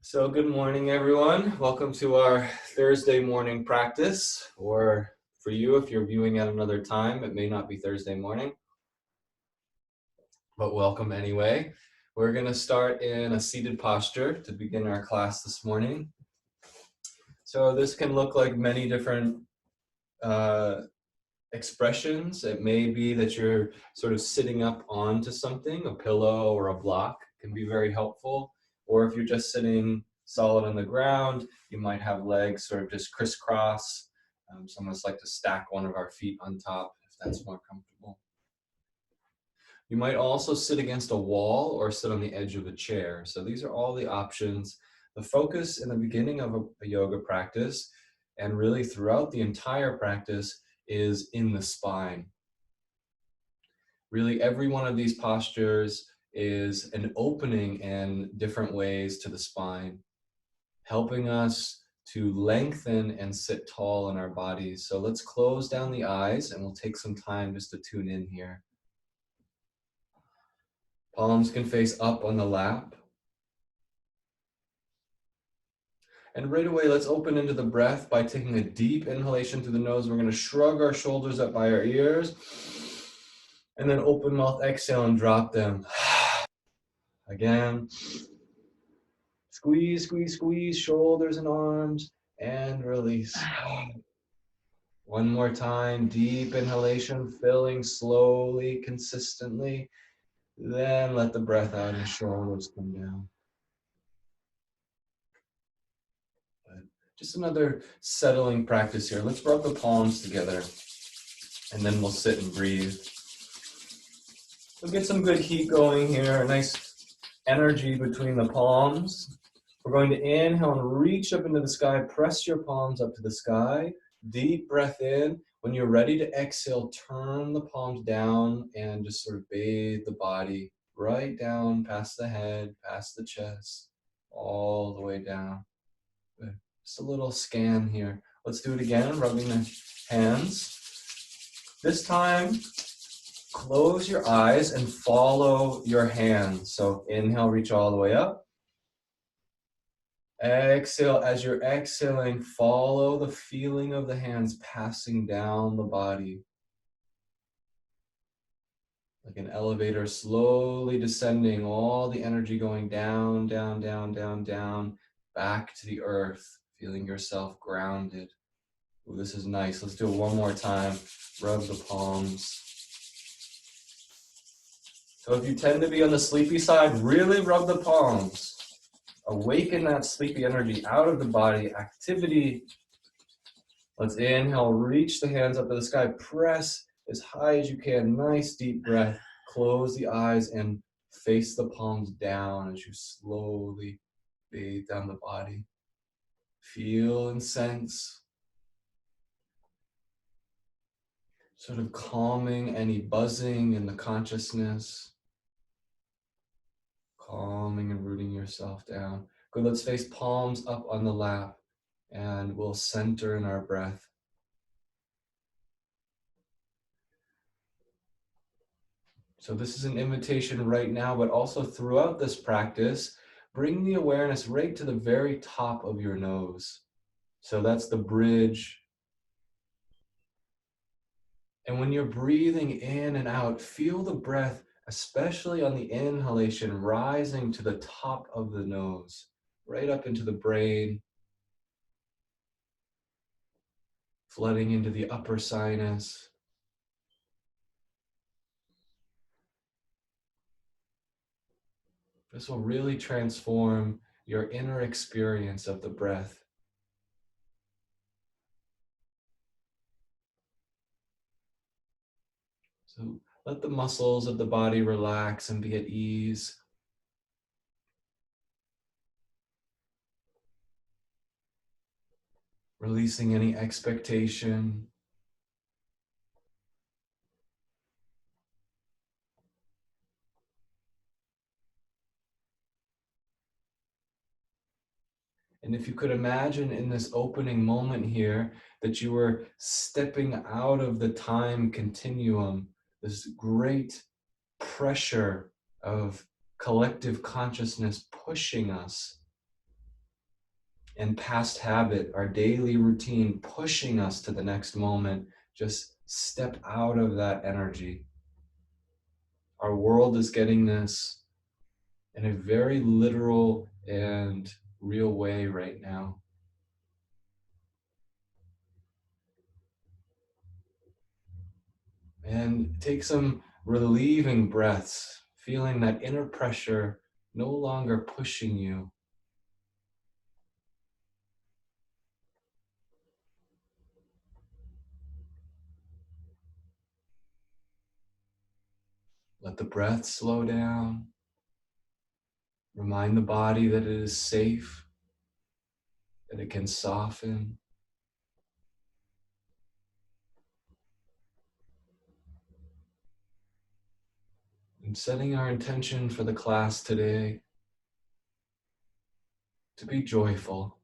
So good morning, everyone. Welcome to our Thursday morning practice, or for you, if you're viewing at another time, it may not be Thursday morning, but welcome anyway. We're going to start in a seated posture to begin our class this morning. So this can look like many different expressions. It may be that you're sort of sitting up onto something, a pillow or a block can be very helpful. Or if you're just sitting solid on the ground, you might have legs sort of just crisscross. Some of us like to stack one of our feet on top if that's more comfortable. You might also sit against a wall or sit on the edge of a chair. So these are all the options. The focus in the beginning of a yoga practice and really throughout the entire practice is in the spine. Really, every one of these postures is an opening in different ways to the spine, helping us to lengthen and sit tall in our bodies. So let's close down the eyes and we'll take some time just to tune in here. Palms can face up on the lap. And right away, let's open into the breath by taking a deep inhalation through the nose. We're going to shrug our shoulders up by our ears. And then open mouth exhale and drop them. Again. Squeeze, squeeze, squeeze, shoulders and arms, and release. One more time, deep inhalation, filling slowly, consistently. Then let the breath out and shoulders come down. Just another settling practice here. Let's rub the palms together, and then we'll sit and breathe. We'll get some good heat going here, a nice energy between the palms. We're going to inhale and reach up into the sky. Press your palms up to the sky. Deep breath in. When you're ready to exhale, turn the palms down and just sort of bathe the body right down past the head, past the chest, all the way down. Good. Just a little scan here. Let's do it again, rubbing the hands. This time, close your eyes and follow your hands. So inhale, reach all the way up. Exhale, as you're exhaling, follow the feeling of the hands passing down the body. Like an elevator slowly descending, all the energy going down, down, down, down, down, back to the earth, feeling yourself grounded. Ooh, this is nice. Let's do it one more time. Rub the palms. So if you tend to be on the sleepy side, really rub the palms. Awaken that sleepy energy out of the body, activity. Let's inhale, reach the hands up to the sky, press as high as you can, nice deep breath. Close the eyes and face the palms down as you slowly bathe down the body. Feel and sense, sort of calming any buzzing in the consciousness. Calming and rooting yourself down. Good, let's face palms up on the lap and we'll center in our breath. So this is an invitation right now, but also throughout this practice, bring the awareness right to the very top of your nose. So that's the bridge. And when you're breathing in and out, feel the breath, especially on the inhalation, rising to the top of the nose, right up into the brain, flooding into the upper sinus. This will really transform your inner experience of the breath. So let the muscles of the body relax and be at ease. Releasing any expectation. And if you could imagine in this opening moment here that you were stepping out of the time continuum, this great pressure of collective consciousness pushing us, and past habit, our daily routine pushing us to the next moment, just step out of that energy. Our world is getting this in a very literal and real way right now. And take some relieving breaths, feeling that inner pressure no longer pushing you. Let the breath slow down. Remind the body that it is safe, that it can soften. And setting our intention for the class today to be joyful.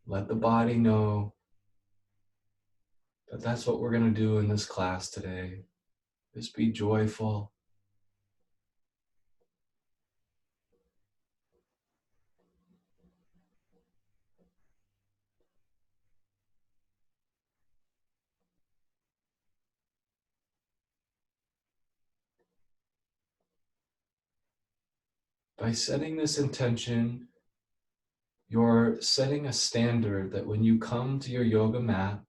Let the body know that that's what we're going to do in this class today. Just be joyful. By setting this intention, you're setting a standard that when you come to your yoga mat,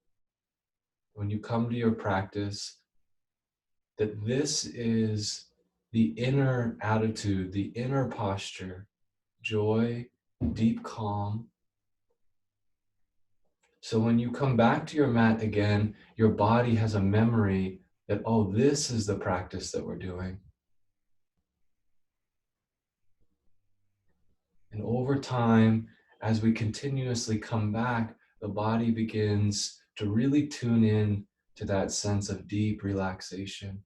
when you come to your practice, that this is the inner attitude, the inner posture, joy, deep calm. So when you come back to your mat again, your body has a memory that, oh, this is the practice that we're doing. And over time, as we continuously come back, the body begins to really tune in to that sense of deep relaxation.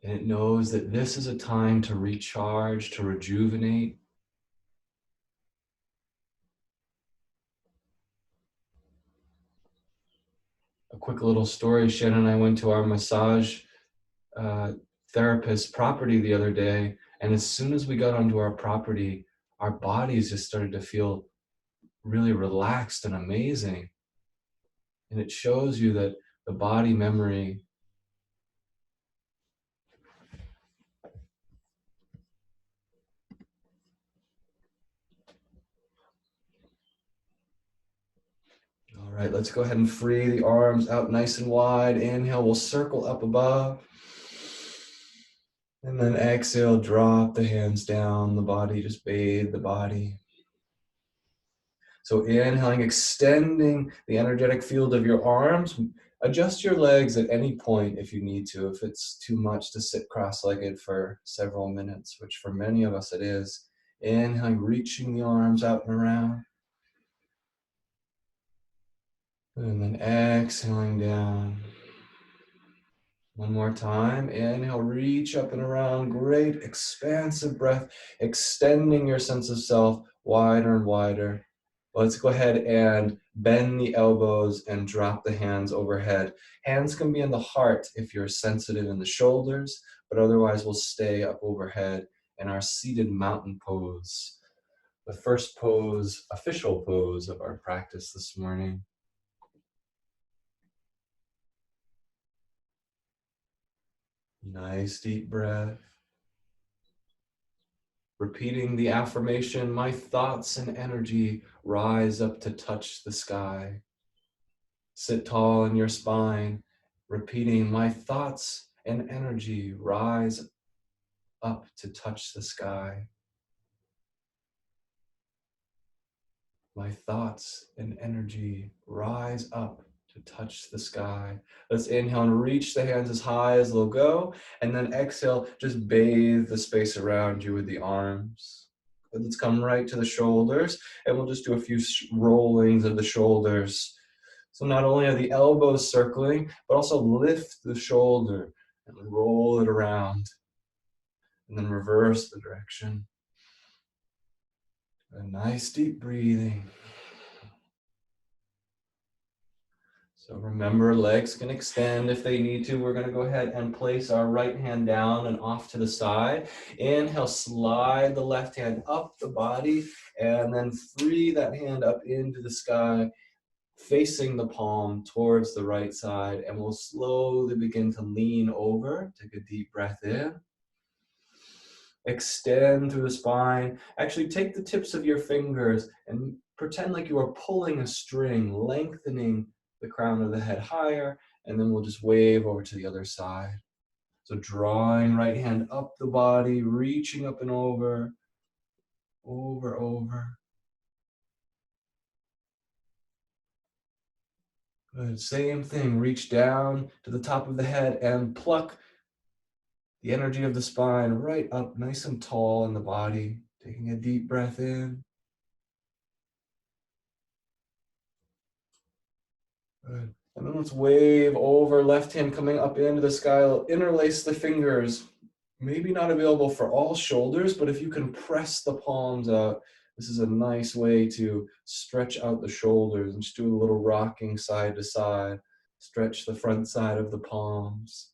And it knows that this is a time to recharge, to rejuvenate. A quick little story, Shannon and I went to our massage therapist property the other day, and as soon as we got onto our property, our bodies just started to feel really relaxed and amazing. And it shows you that the body memory All right, let's go ahead and free the arms out nice and wide. Inhale, we'll circle up above. And then exhale, drop the hands down, the body, just bathe the body. So inhaling, extending the energetic field of your arms. Adjust your legs at any point if you need to, if it's too much to sit cross-legged for several minutes, which for many of us it is. Inhaling, reaching the arms out and around. And then exhaling down. One more time. Inhale, reach up and around. Great expansive breath, extending your sense of self wider and wider. Let's go ahead and bend the elbows and drop the hands overhead. Hands can be in the heart if you're sensitive in the shoulders, but otherwise we'll stay up overhead in our seated mountain pose. The first pose, official pose of our practice this morning. Nice deep breath. Repeating the affirmation, my thoughts and energy rise up to touch the sky. Sit tall in your spine, repeating, my thoughts and energy rise up to touch the sky. My thoughts and energy rise up to touch the sky. Let's inhale and reach the hands as high as they'll go. And then exhale, just bathe the space around you with the arms. Let's come right to the shoulders. And we'll just do a few rollings of the shoulders. So not only are the elbows circling, but also lift the shoulder and roll it around. And then reverse the direction. A nice deep breathing. So remember, legs can extend if they need to. We're going to go ahead and place our right hand down and off to the side. Inhale, slide the left hand up the body, and then free that hand up into the sky, facing the palm towards the right side, and we'll slowly begin to lean over. Take a deep breath in. Extend through the spine. Actually, take the tips of your fingers and pretend like you are pulling a string, lengthening the crown of the head higher, and then we'll just wave over to the other side. So drawing right hand up the body, reaching up and over, over. Good. Same thing, reach down to the top of the head and pluck the energy of the spine right up nice and tall in the body. Taking a deep breath in. Good. And then let's wave over, left hand coming up into the sky. Interlace the fingers. Maybe not available for all shoulders, but if you can press the palms out, this is a nice way to stretch out the shoulders and just do a little rocking side to side. Stretch the front side of the palms.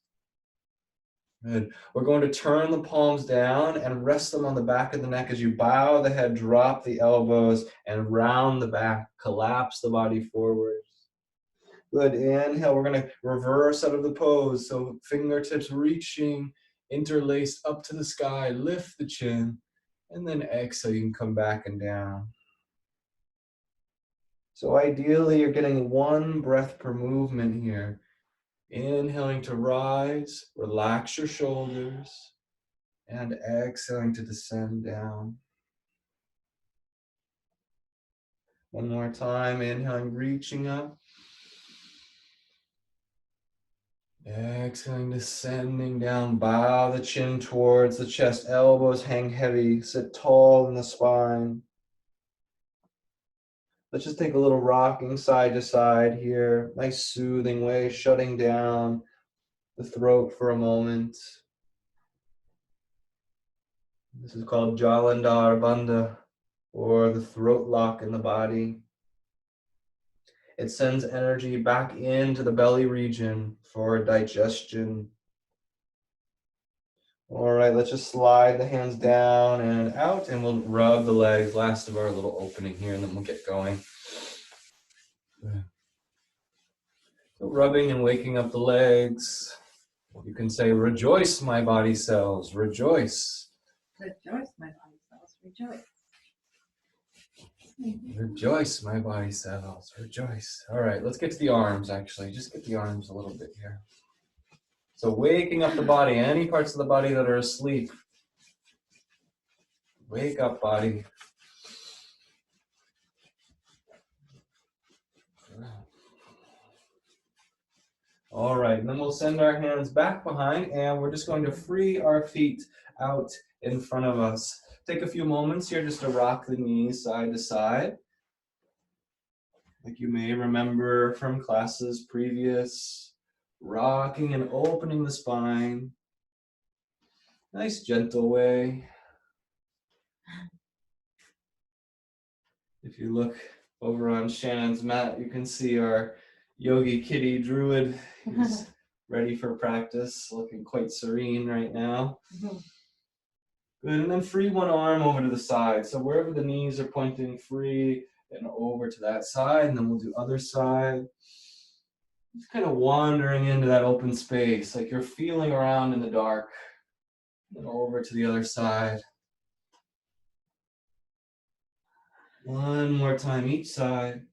Good. We're going to turn the palms down and rest them on the back of the neck as you bow the head, drop the elbows, and round the back, collapse the body forward. Good. Inhale, we're going to reverse out of the pose. So fingertips reaching, interlaced up to the sky, lift the chin, and then exhale, you can come back and down. So ideally, you're getting one breath per movement here. Inhaling to rise, relax your shoulders, and exhaling to descend down. One more time, inhaling, reaching up. Exhaling, descending down, bow the chin towards the chest, elbows hang heavy, sit tall in the spine. Let's just take a little rocking side to side here, nice soothing way, shutting down the throat for a moment. This is called Jalandhar Bandha, or the throat lock in the body. It sends energy back into the belly region for digestion. All right, let's just slide the hands down and out, and we'll rub the legs, last of our little opening here, and then we'll get going. So rubbing and waking up the legs. You can say, rejoice, my body cells, rejoice. Rejoice, my body cells, rejoice. Rejoice, my body cells, rejoice. All right, let's get to the arms, actually. Just get the arms a little bit here. So waking up the body, any parts of the body that are asleep. Wake up, body. All right, and then we'll send our hands back behind, and we're just going to free our feet out in front of us. Take a few moments here just to rock the knees side to side. Like you may remember from classes previous, rocking and opening the spine. Nice gentle way. If you look over on Shannon's mat, you can see our yogi kitty druid. He's ready for practice, looking quite serene right now. Good, and then free one arm over to the side. So wherever the knees are pointing, free and over to that side, and then we'll do other side. Just kind of wandering into that open space, like you're feeling around in the dark. And over to the other side. One more time each side.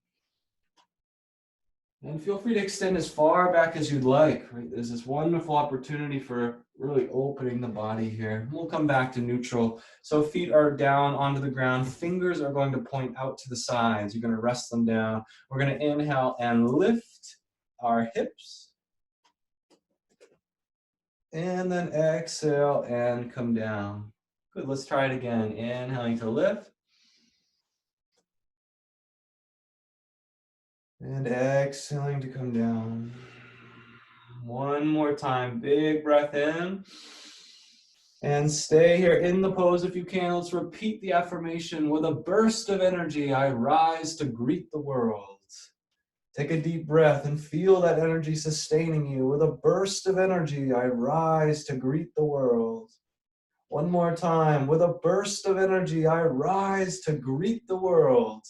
And feel free to extend as far back as you'd like. Right? There's this wonderful opportunity for really opening the body here. We'll come back to neutral. So feet are down onto the ground. Fingers are going to point out to the sides. You're going to rest them down. We're going to inhale and lift our hips. And then exhale and come down. Good, let's try it again. Inhaling to lift. And exhaling to come down. One more time, big breath in. And stay here in the pose if you can. Let's repeat the affirmation with a burst of energy. I rise to greet the world. Take a deep breath and feel that energy sustaining you. With a burst of energy, I rise to greet the world. One more time. With a burst of energy, I rise to greet the world.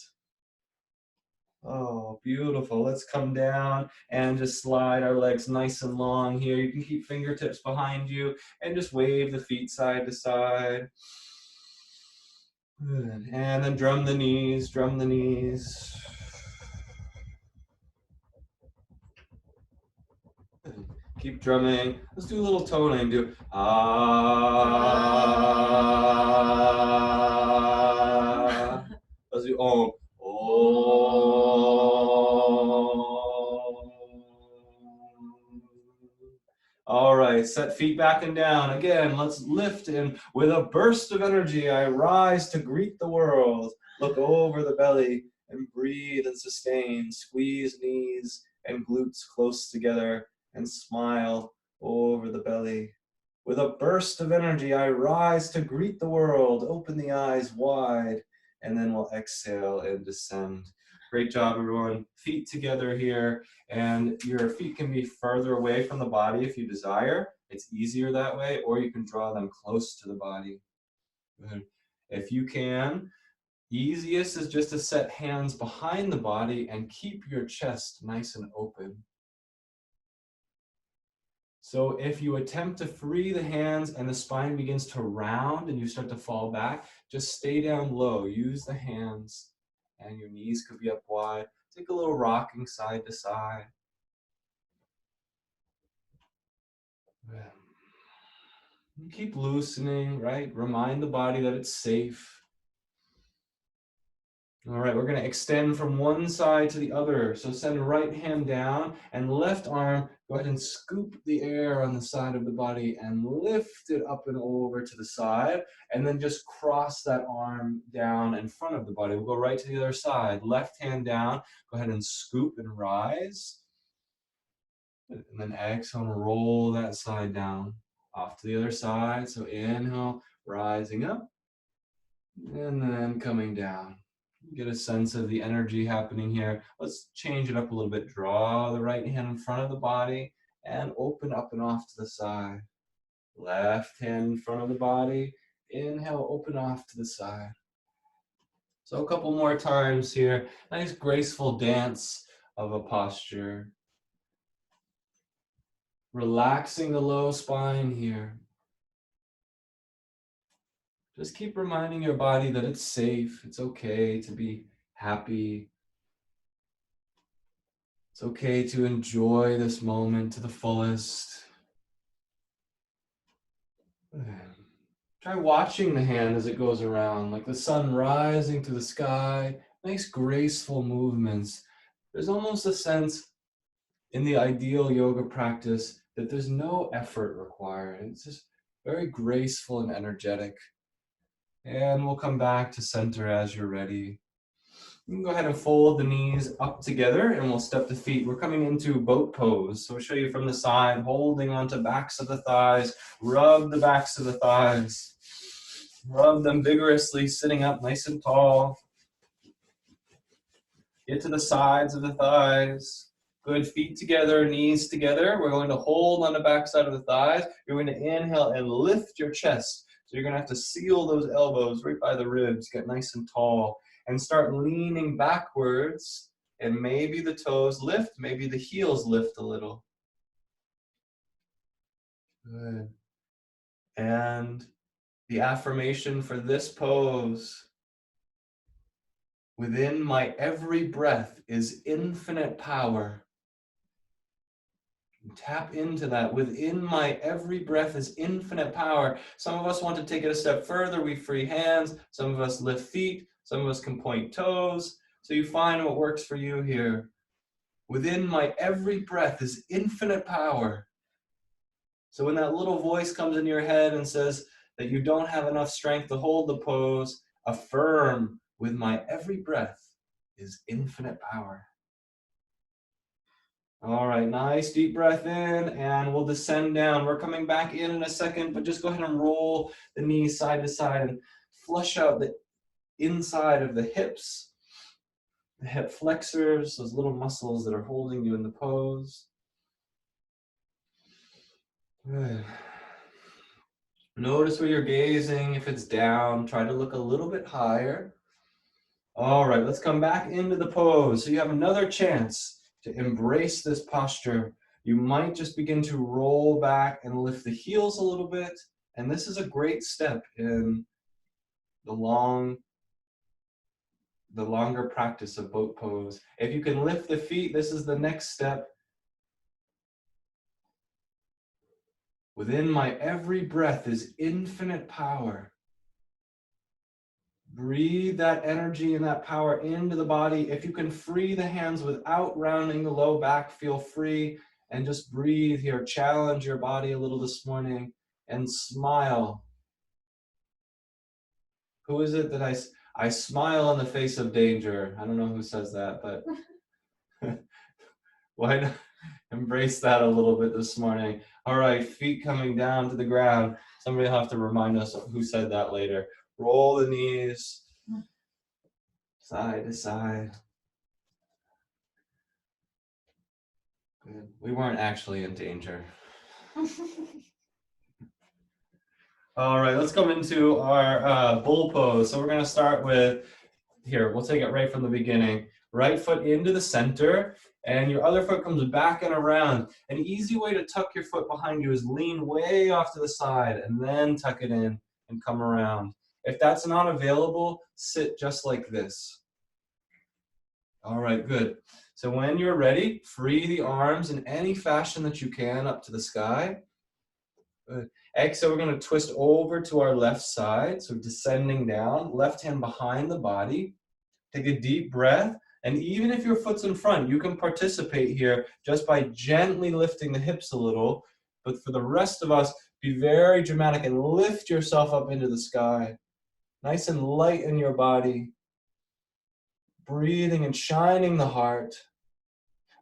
Oh, beautiful. Let's come down and just slide our legs nice and long here. You can keep fingertips behind you and just wave the feet side to side. Good. And then drum the knees, drum the knees. Keep drumming. Let's do a little toning. Do ah. Let's do om. All right, set feet back and down. Again, let's lift and with a burst of energy, I rise to greet the world. Look over the belly and breathe and sustain. Squeeze knees and glutes close together and smile over the belly. With a burst of energy, I rise to greet the world. Open the eyes wide, and then we'll exhale and descend. Great job, everyone. Feet together here, and your feet can be further away from the body if you desire. It's easier that way, or you can draw them close to the body. Good. If you can, easiest is just to set hands behind the body and keep your chest nice and open. So if you attempt to free the hands and the spine begins to round and you start to fall back, just stay down low. Use the hands and your knees could be up wide. Take a little rocking side to side. Keep loosening, right? Remind the body that it's safe. All right, we're going to extend from one side to the other. So send right hand down and left arm, go ahead and scoop the air on the side of the body and lift it up and over to the side. And then just cross that arm down in front of the body. We'll go right to the other side. Left hand down, go ahead and scoop and rise. And then exhale and roll that side down. Off to the other side. So inhale, rising up. And then coming down. Get a sense of the energy happening here. Let's change it up a little bit. Draw the right hand in front of the body and open up and off to the side. Left hand in front of the body. Inhale, open off to the side. So a couple more times here. Nice graceful dance of a posture. Relaxing the low spine here. Just keep reminding your body that it's safe. It's okay to be happy. It's okay to enjoy this moment to the fullest. Try watching the hand as it goes around, like the sun rising through the sky. Nice graceful movements. There's almost a sense in the ideal yoga practice that there's no effort required. It's just very graceful and energetic. And we'll come back to center as you're ready. You can go ahead and fold the knees up together and we'll step the feet. We're coming into boat pose. So we'll show you from the side, holding onto backs of the thighs. Rub the backs of the thighs. Rub them vigorously, sitting up nice and tall. Get to the sides of the thighs. Good, feet together, knees together. We're going to hold on the back side of the thighs. You're going to inhale and lift your chest. So you're going to have to seal those elbows right by the ribs. Get nice and tall. And start leaning backwards. And maybe the toes lift, maybe the heels lift a little. Good. And the affirmation for this pose: within my every breath is infinite power. Tap into that. Within my every breath is infinite power. Some of us want to take it a step further. We free hands. Some of us lift feet. Some of us can point toes. So you find what works for you here. Within my every breath is infinite power. So when that little voice comes in your head and says that you don't have enough strength to hold the pose, affirm, with my every breath is infinite power. All right, nice deep breath in, and we'll descend down. We're coming back in a second, but just go ahead and roll the knees side to side and flush out the inside of the hips. the hip flexors, those little muscles that are holding you in the pose. Good. Notice where you're gazing. If it's down, try to look a little bit higher. All right, let's come back into the pose. So you have another chance to embrace this posture. You might just begin to roll back and lift the heels a little bit. And this is a great step in the longer practice of boat pose. If you can lift the feet, this is the next step. Within my every breath is infinite power. Breathe that energy and that power into the body. If you can free the hands without rounding the low back, feel free and just breathe here. Challenge your body a little this morning and smile. Who is it that I smile in the face of danger? I don't know who says that, but why not embrace that a little bit this morning? All right, feet coming down to the ground. Somebody will have to remind us who said that later. Roll the knees. Side to side. Good. We weren't actually in danger. All right, let's come into our bull pose. So we're going to start with, here, we'll take it right from the beginning. Right foot into the center, and your other foot comes back and around. An easy way to tuck your foot behind you is lean way off to the side, and then tuck it in and come around. If that's not available, sit just like this. All right, good. So when you're ready, free the arms in any fashion that you can up to the sky. Good. Exhale, we're going to twist over to our left side. So descending down, left hand behind the body. Take a deep breath. And even if your foot's in front, you can participate here just by gently lifting the hips a little. But for the rest of us, be very dramatic and lift yourself up into the sky. Nice and light in your body. Breathing and shining the heart.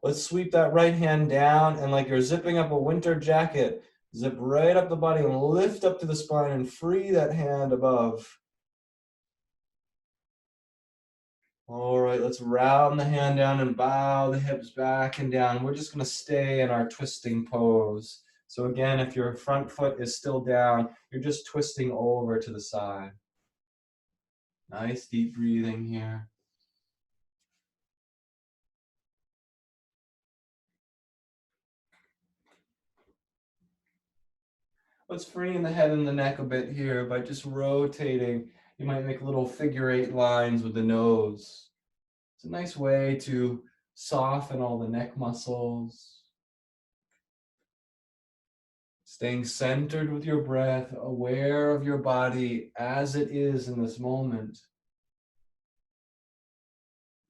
Let's sweep that right hand down, and like you're zipping up a winter jacket, zip right up the body and lift up to the spine and free that hand above. All right, let's round the hand down and bow the hips back and down. We're just going to stay in our twisting pose. So again, if your front foot is still down, you're just twisting over to the side. Nice deep breathing here. Let's free the head and the neck a bit here by just rotating. You might make little figure 8 lines with the nose. It's a nice way to soften all the neck muscles. Staying centered with your breath, aware of your body as it is in this moment.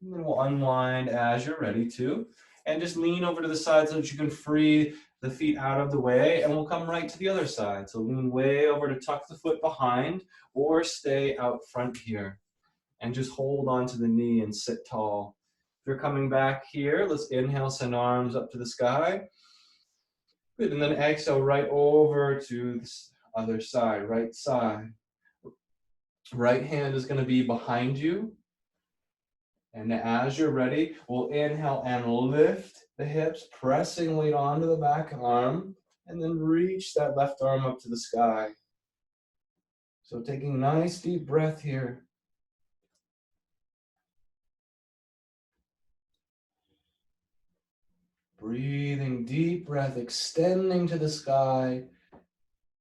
And then we'll unwind as you're ready to. And just lean over to the side so that you can free the feet out of the way, and we'll come right to the other side. So lean way over to tuck the foot behind or stay out front here. And just hold on to the knee and sit tall. If you're coming back here, let's inhale, send arms up to the sky. Good, and then exhale right over to the other side, right side. Right hand is going to be behind you. And as you're ready, we'll inhale and lift the hips, pressing weight onto the back arm, and then reach that left arm up to the sky. So taking a nice deep breath here. Breathing deep breath, extending to the sky,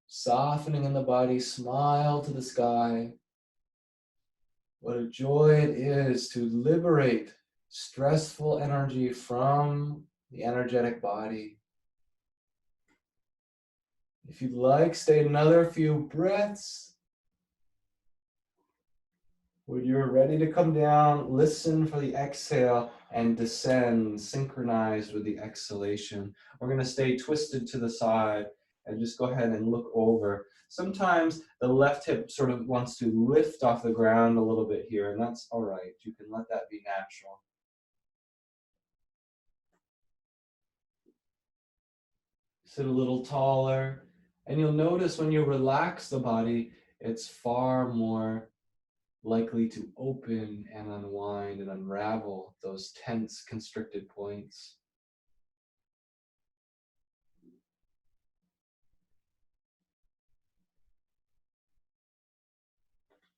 softening in the body, smile to the sky. What a joy it is to liberate stressful energy from the energetic body. If you'd like, stay another few breaths. When you're ready to come down, listen for the exhale and descend, synchronized with the exhalation. We're going to stay twisted to the side and just go ahead and look over. Sometimes the left hip sort of wants to lift off the ground a little bit here, and that's all right. You can let that be natural. Sit a little taller, and you'll notice when you relax the body, it's far more likely to open and unwind and unravel those tense, constricted points.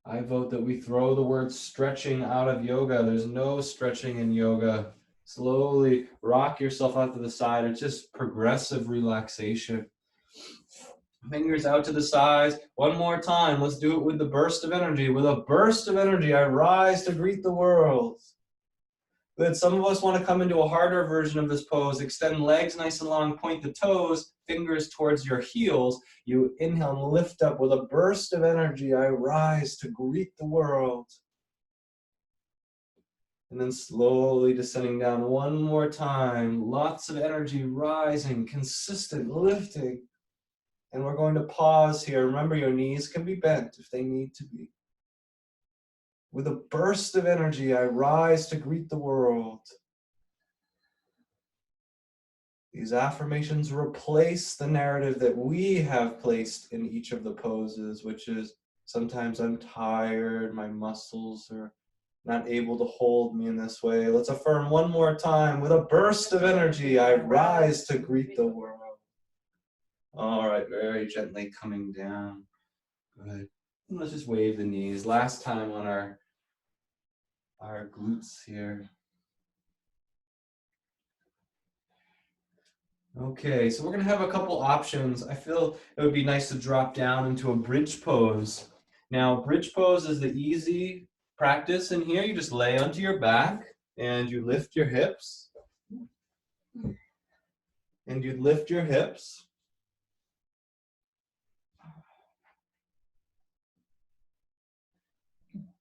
I vote that we throw the word stretching out of yoga. There's no stretching in yoga. Slowly rock yourself out to the side. It's just progressive relaxation. Fingers out to the sides. One more time. Let's do it with the burst of energy. With a burst of energy, I rise to greet the world. Good. Some of us want to come into a harder version of this pose. Extend legs nice and long. Point the toes, fingers towards your heels. You inhale and lift up with a burst of energy. I rise to greet the world. And then slowly descending down one more time. Lots of energy rising, consistent lifting. And we're going to pause here. Remember, your knees can be bent if they need to be. With a burst of energy, I rise to greet the world. These affirmations replace the narrative that we have placed in each of the poses, which is sometimes I'm tired, my muscles are not able to hold me in this way. Let's affirm one more time. With a burst of energy, I rise to greet the world. All right, very gently coming down. Good. And let's just wave the knees. Last time on our glutes here. Okay, so we're going to have a couple options. I feel it would be nice to drop down into a bridge pose. Now, bridge pose is the easy practice in here. You just lay onto your back and you lift your hips. And you lift your hips.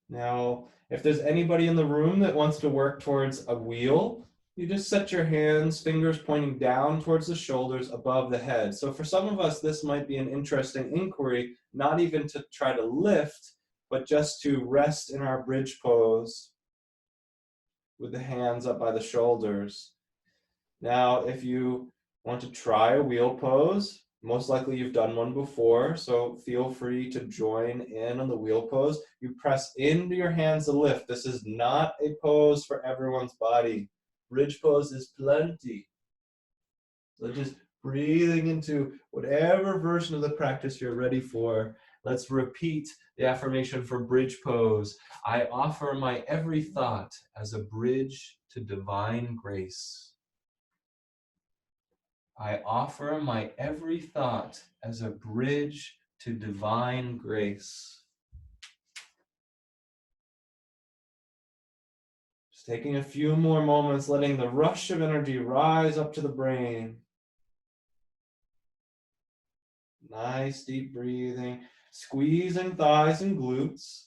Now, if there's anybody in the room that wants to work towards a wheel, you just set your hands, fingers pointing down towards the shoulders above the head. So for some of us, this might be an interesting inquiry, not even to try to lift, but just to rest in our bridge pose with the hands up by the shoulders. Now, if you want to try a wheel pose, most likely you've done one before, so feel free to join in on the wheel pose. You press into your hands to lift. This is not a pose for everyone's body. Bridge pose is plenty. So just breathing into whatever version of the practice you're ready for. Let's repeat the affirmation for bridge pose. I offer my every thought as a bridge to divine grace. I offer my every thought as a bridge to divine grace. Just taking a few more moments, letting the rush of energy rise up to the brain. Nice deep breathing, squeezing thighs and glutes.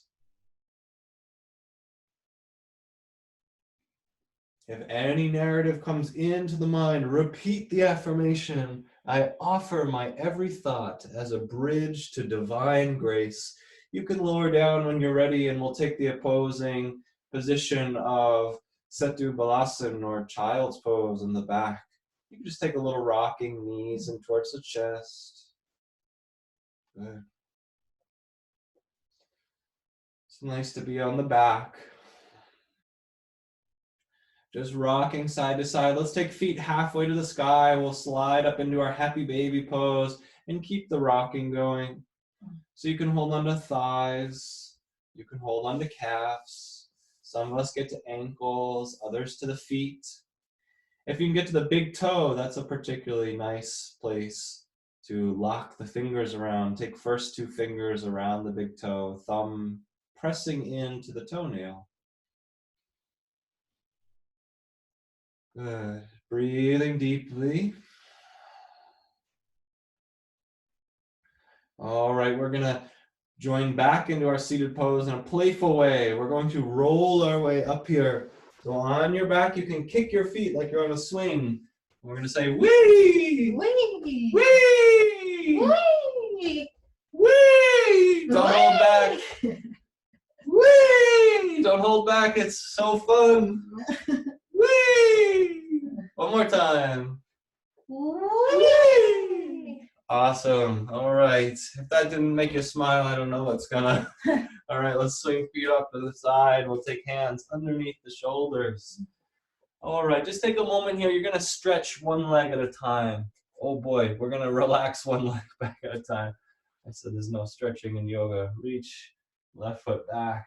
If any narrative comes into the mind, repeat the affirmation. I offer my every thought as a bridge to divine grace. You can lower down when you're ready, and we'll take the opposing position of Setu Balasana or child's pose in the back. You can just take a little rocking knees and towards the chest. Good. It's nice to be on the back. Just rocking side to side. Let's take feet halfway to the sky. We'll slide up into our happy baby pose and keep the rocking going. So you can hold on to thighs. You can hold on to calves. Some of us get to ankles, others to the feet. If you can get to the big toe, that's a particularly nice place to lock the fingers around. Take first two fingers around the big toe, thumb pressing into the toenail. Good. Breathing deeply. All right, we're going to join back into our seated pose in a playful way. We're going to roll our way up here. So on your back, you can kick your feet like you're on a swing. We're going to say, wee! Wee! Wee! Wee! Wee! Don't hold back. Wee! Don't hold back. It's so fun. Wee! One more time. Wee! Awesome. All right. If that didn't make you smile, I don't know what's gonna. All right, let's swing feet up to the side. We'll take hands underneath the shoulders. All right, just take a moment here. You're gonna stretch one leg at a time. Oh boy, we're gonna relax one leg back at a time. I said there's no stretching in yoga. Reach left foot back.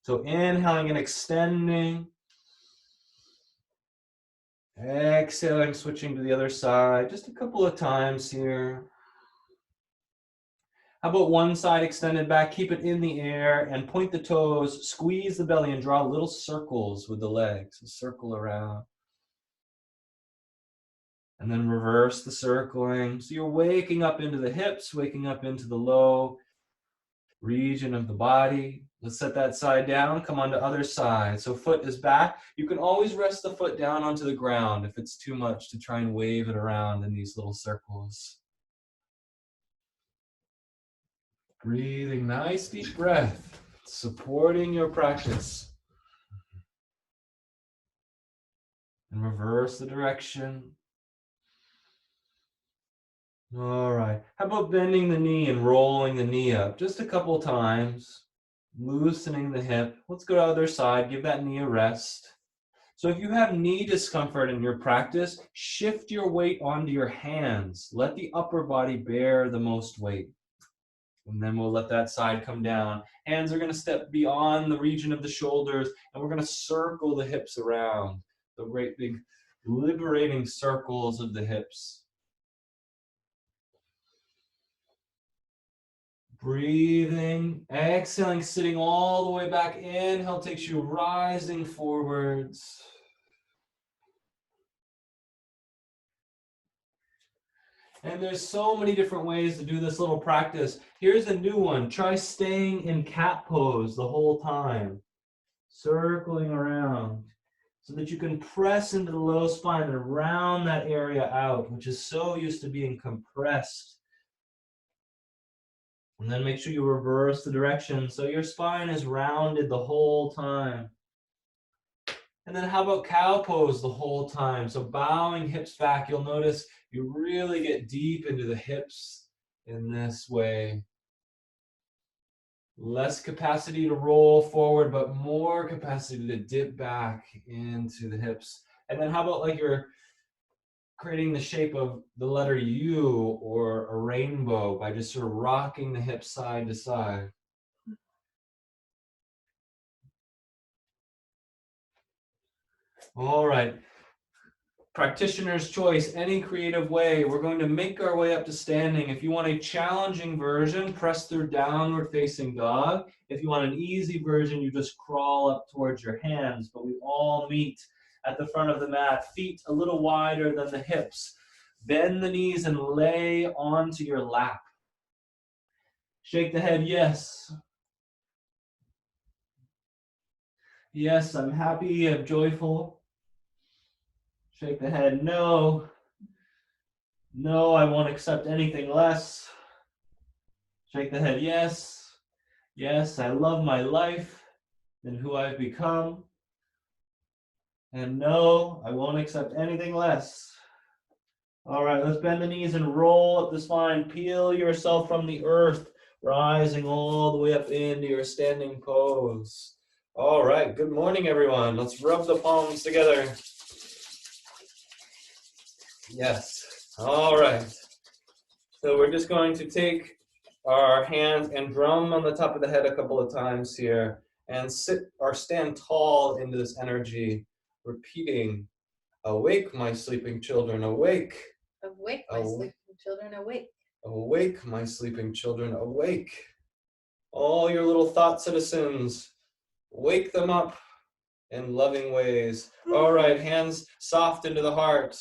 So inhaling and extending. Exhaling, switching to the other side. Just a couple of times here. How about one side extended back? Keep it in the air and point the toes. Squeeze the belly and draw little circles with the legs. A circle around. And then reverse the circling. So you're waking up into the hips, waking up into the low region of the body. Let's set that side down. Come on to other side. So foot is back. You can always rest the foot down onto the ground if it's too much to try and wave it around in these little circles. Breathing, nice deep breath, supporting your practice. And reverse the direction. All right. How about bending the knee and rolling the knee up? Just a couple times. Loosening the hip. Let's go to the other side. Give that knee a rest. So if you have knee discomfort in your practice, shift your weight onto your hands. Let the upper body bear the most weight. And then we'll let that side come down. Hands are going to step beyond the region of the shoulders, and we're going to circle the hips around. The great big liberating circles of the hips. Breathing, exhaling, sitting all the way back. Inhale takes you rising forwards. And there's so many different ways to do this little practice. Here's a new one. Try staying in cat pose the whole time. Circling around so that you can press into the low spine and round that area out, which is so used to being compressed. And then make sure you reverse the direction so your spine is rounded the whole time. And then how about cow pose the whole time? So bowing hips back, you'll notice you really get deep into the hips in this way. Less capacity to roll forward, but more capacity to dip back into the hips. And then how about like you're creating the shape of the letter U or a rainbow by just sort of rocking the hips side to side. All right. Practitioner's choice, any creative way. We're going to make our way up to standing. If you want a challenging version, press through downward facing dog. If you want an easy version, you just crawl up towards your hands. But we all meet at the front of the mat, feet a little wider than the hips. Bend the knees and lay onto your lap. Shake the head, yes. Yes, I'm happy, I'm joyful. Shake the head, no. No, I won't accept anything less. Shake the head, yes. Yes, I love my life and who I've become. And no, I won't accept anything less. All right, let's bend the knees and roll up the spine. Peel yourself from the earth, rising all the way up into your standing pose. All right, good morning, everyone. Let's rub the palms together. Yes, all right. So we're just going to take our hands and drum on the top of the head a couple of times here and sit or stand tall into this energy, repeating, awake, my sleeping children, awake. Awake, my sleeping children, awake. Awake, my sleeping children, awake. All your little thought citizens, wake them up in loving ways. All right, hands soft into the heart.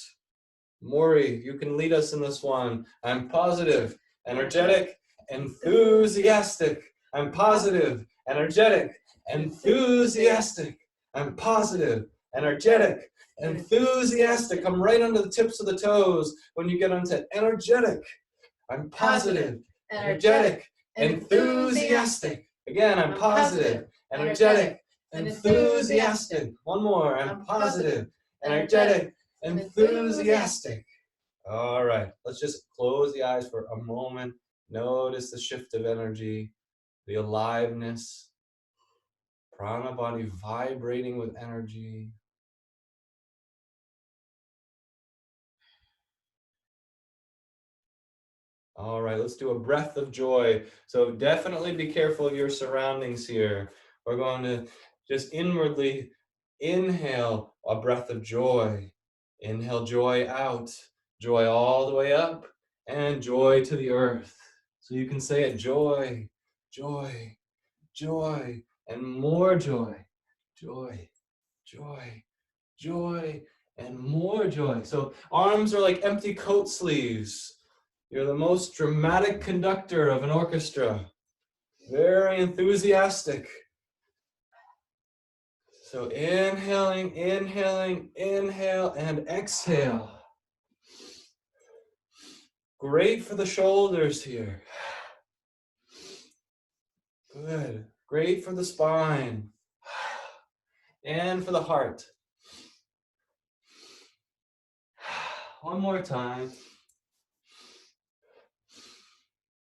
Maury, you can lead us in this one. I'm positive, energetic, enthusiastic. I'm positive, energetic, enthusiastic. I'm positive, energetic, enthusiastic. Come right under the tips of the toes when you get onto energetic. I'm positive, energetic, enthusiastic. Again, I'm positive, energetic, enthusiastic. One more. I'm positive, energetic, enthusiastic. All right, let's just close the eyes for a moment. Notice the shift of energy. the aliveness, prana body vibrating with energy. All right, let's do a breath of joy. So definitely be careful of your surroundings here. We're going to just inwardly inhale a breath of joy. Inhale joy out, joy all the way up, and joy to the earth. So you can say it, joy, joy, joy, and more joy, joy, joy, joy, and more joy. So arms are like empty coat sleeves. You're the most dramatic conductor of an orchestra. Very enthusiastic. So inhaling, inhaling, inhale, and exhale. Great for the shoulders here. Good. Great for the spine. And for the heart. One more time.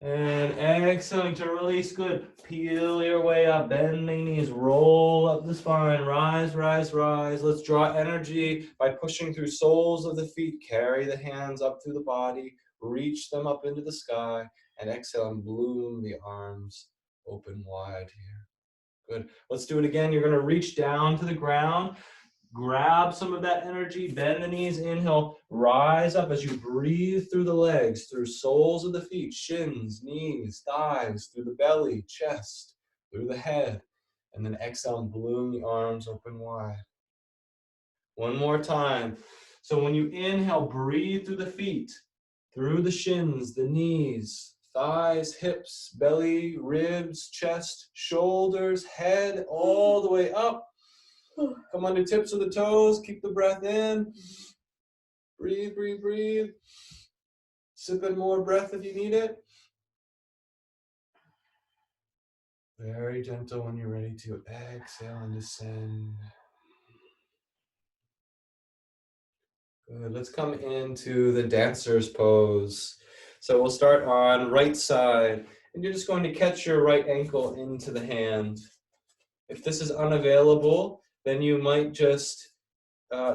And exhaling to release, good. Peel your way up, bend the knees, roll up the spine, rise, rise, rise. Let's draw energy by pushing through soles of the feet, carry the hands up through the body, reach them up into the sky, and exhale and bloom the arms open wide here. Good. Let's do it again. You're gonna reach down to the ground. Grab some of that energy, bend the knees, inhale, rise up as you breathe through the legs, through soles of the feet, shins, knees, thighs, through the belly, chest, through the head, and then exhale and bloom the arms open wide. One more time. So when you inhale, breathe through the feet, through the shins, the knees, thighs, hips, belly, ribs, chest, shoulders, head, all the way up. Come on to tips of the toes. Keep the breath in. Breathe, breathe, breathe. Sip in more breath if you need it. Very gentle when you're ready to exhale and descend. Good. Let's come into the dancer's pose. So we'll start on right side, and you're just going to catch your right ankle into the hand. If this is unavailable, then you might just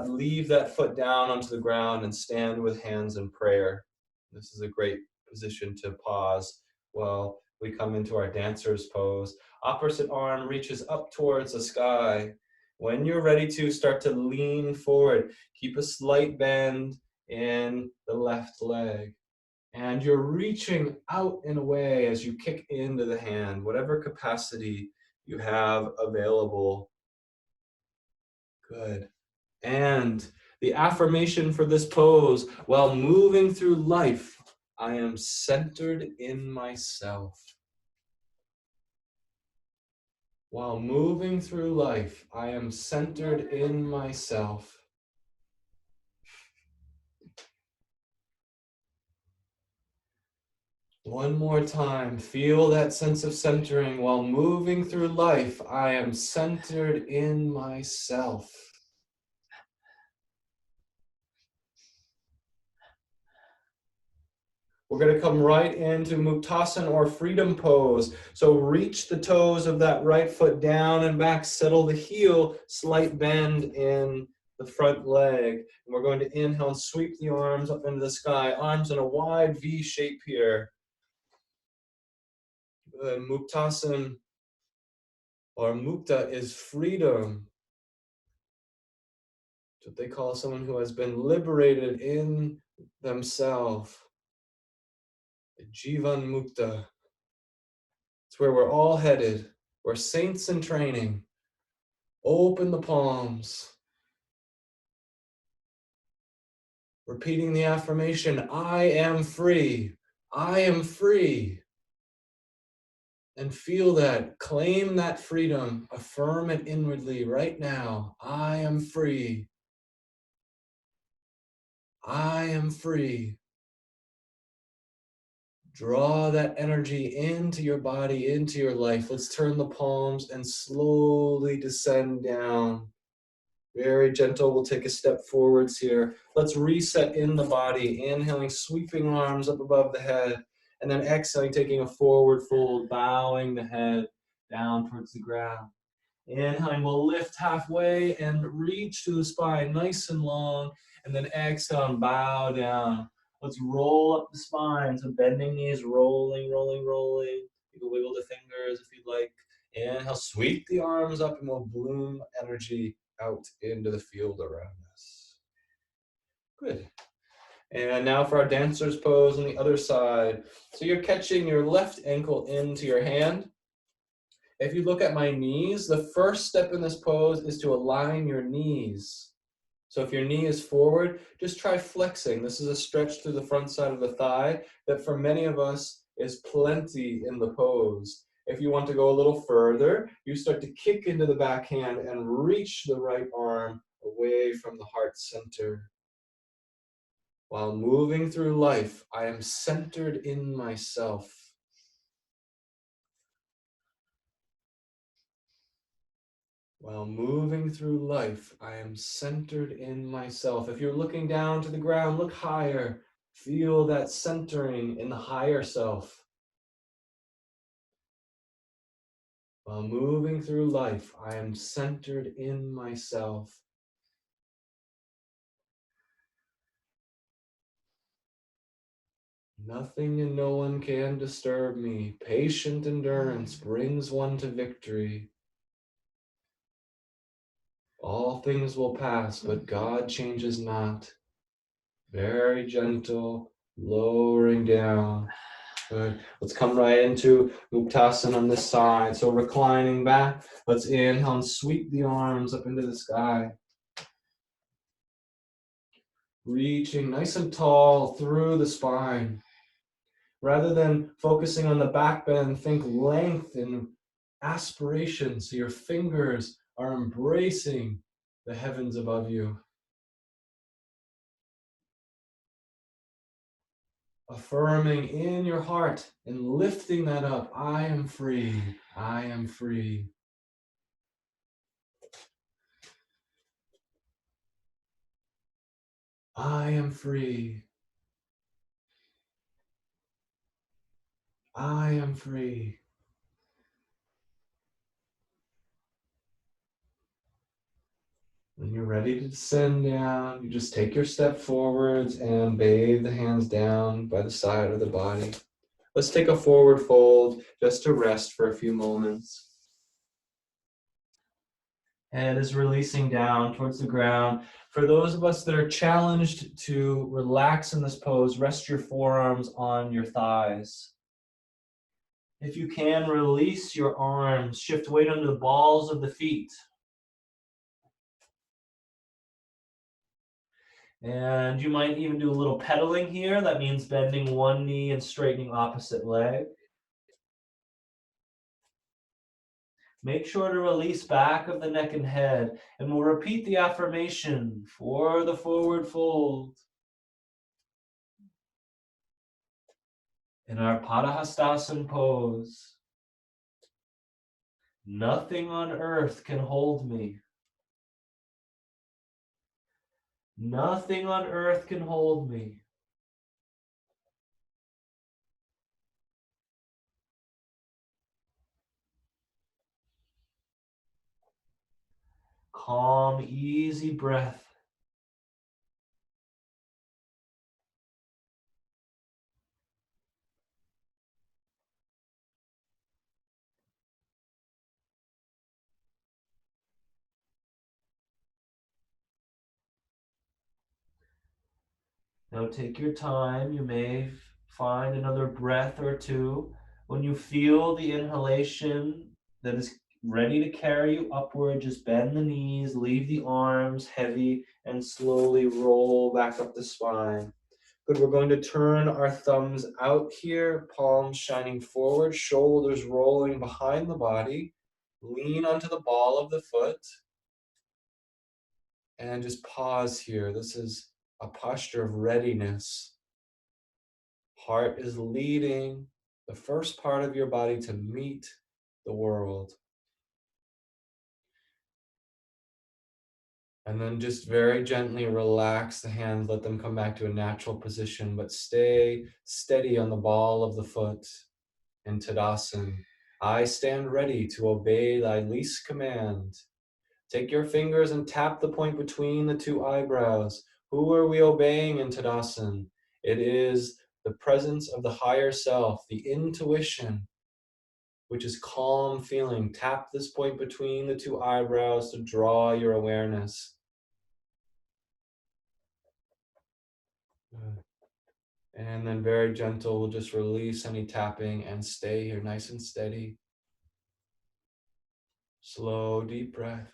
leave that foot down onto the ground and stand with hands in prayer. This is a great position to pause while we come into our dancer's pose. Opposite arm reaches up towards the sky. When you're ready to start to lean forward, keep a slight bend in the left leg. And you're reaching out in a way as you kick into the hand, whatever capacity you have available. Good. And the affirmation for this pose, while moving through life, I am centered in myself. While moving through life, I am centered in myself. One more time, feel that sense of centering. While moving through life, I am centered in myself. We're going to come right into Muktasana or freedom pose. So reach the toes of that right foot down and back, settle the heel, slight bend in the front leg. And we're going to inhale and sweep the arms up into the sky. Arms in a wide V shape here. Muktasana or Mukta is freedom. It's what they call someone who has been liberated in themselves. Jivan Mukta. It's where we're all headed. We're saints in training. Open the palms. Repeating the affirmation, I am free. I am free. And feel that. Claim that freedom. Affirm it inwardly right now. I am free. I am free. Draw that energy into your body, into your life. Let's turn the palms and slowly descend down. Very gentle. We'll take a step forwards here. Let's reset in the body. Inhaling, sweeping arms up above the head. And then exhaling, taking a forward fold, bowing the head down towards the ground. Inhaling, we'll lift halfway and reach to the spine, nice and long. And then exhale and bow down. Let's roll up the spine. So bending knees, rolling, rolling, rolling. You can wiggle the fingers if you'd like. Inhale, sweep the arms up and we'll bloom energy out into the field around us. Good. And now for our dancer's pose on the other side. So you're catching your left ankle into your hand. If you look at my knees, the first step in this pose is to align your knees. So if your knee is forward, just try flexing. This is a stretch through the front side of the thigh that for many of us is plenty in the pose. If you want to go a little further, you start to kick into the back hand and reach the right arm away from the heart center. While moving through life, I am centered in myself. While moving through life, I am centered in myself. If you're looking down to the ground, look higher. Feel that centering in the higher self. While moving through life, I am centered in myself. Nothing and no one can disturb me. Patient endurance brings one to victory. All things will pass, but God changes not. Very gentle, lowering down. Good. Let's come right into Uttasana on this side. So reclining back, let's inhale and sweep the arms up into the sky. Reaching nice and tall through the spine. Rather than focusing on the back bend, think length and aspiration. So your fingers are embracing the heavens above you. Affirming in your heart and lifting that up. I am free. I am free. I am free. I am free. When you're ready to descend down, you just take your step forwards and bathe the hands down by the side of the body. Let's take a forward fold just to rest for a few moments. Head is releasing down towards the ground. For those of us that are challenged to relax in this pose, rest your forearms on your thighs. If you can, release your arms. Shift weight onto the balls of the feet. And you might even do a little pedaling here. That means bending one knee and straightening opposite leg. Make sure to release back of the neck and head. And we'll repeat the affirmation for the forward fold. In our Padahastasana pose, nothing on earth can hold me. Nothing on earth can hold me. Calm, easy breath. Now take your time. You may find another breath or two. When you feel the inhalation that is ready to carry you upward, just bend the knees, leave the arms heavy, and slowly roll back up the spine. Good, we're going to turn our thumbs out here, palms shining forward, shoulders rolling behind the body. Lean onto the ball of the foot. And just pause here. This is a posture of readiness. Heart is leading the first part of your body to meet the world. And then just very gently relax the hands, let them come back to a natural position, but stay steady on the ball of the foot in Tadasana. I stand ready to obey thy least command. Take your fingers and tap the point between the two eyebrows. Who are we obeying in Tadasana? It is the presence of the higher self, the intuition, which is calm feeling. Tap this point between the two eyebrows to draw your awareness. And then very gentle, we'll just release any tapping and stay here nice and steady. Slow, deep breath.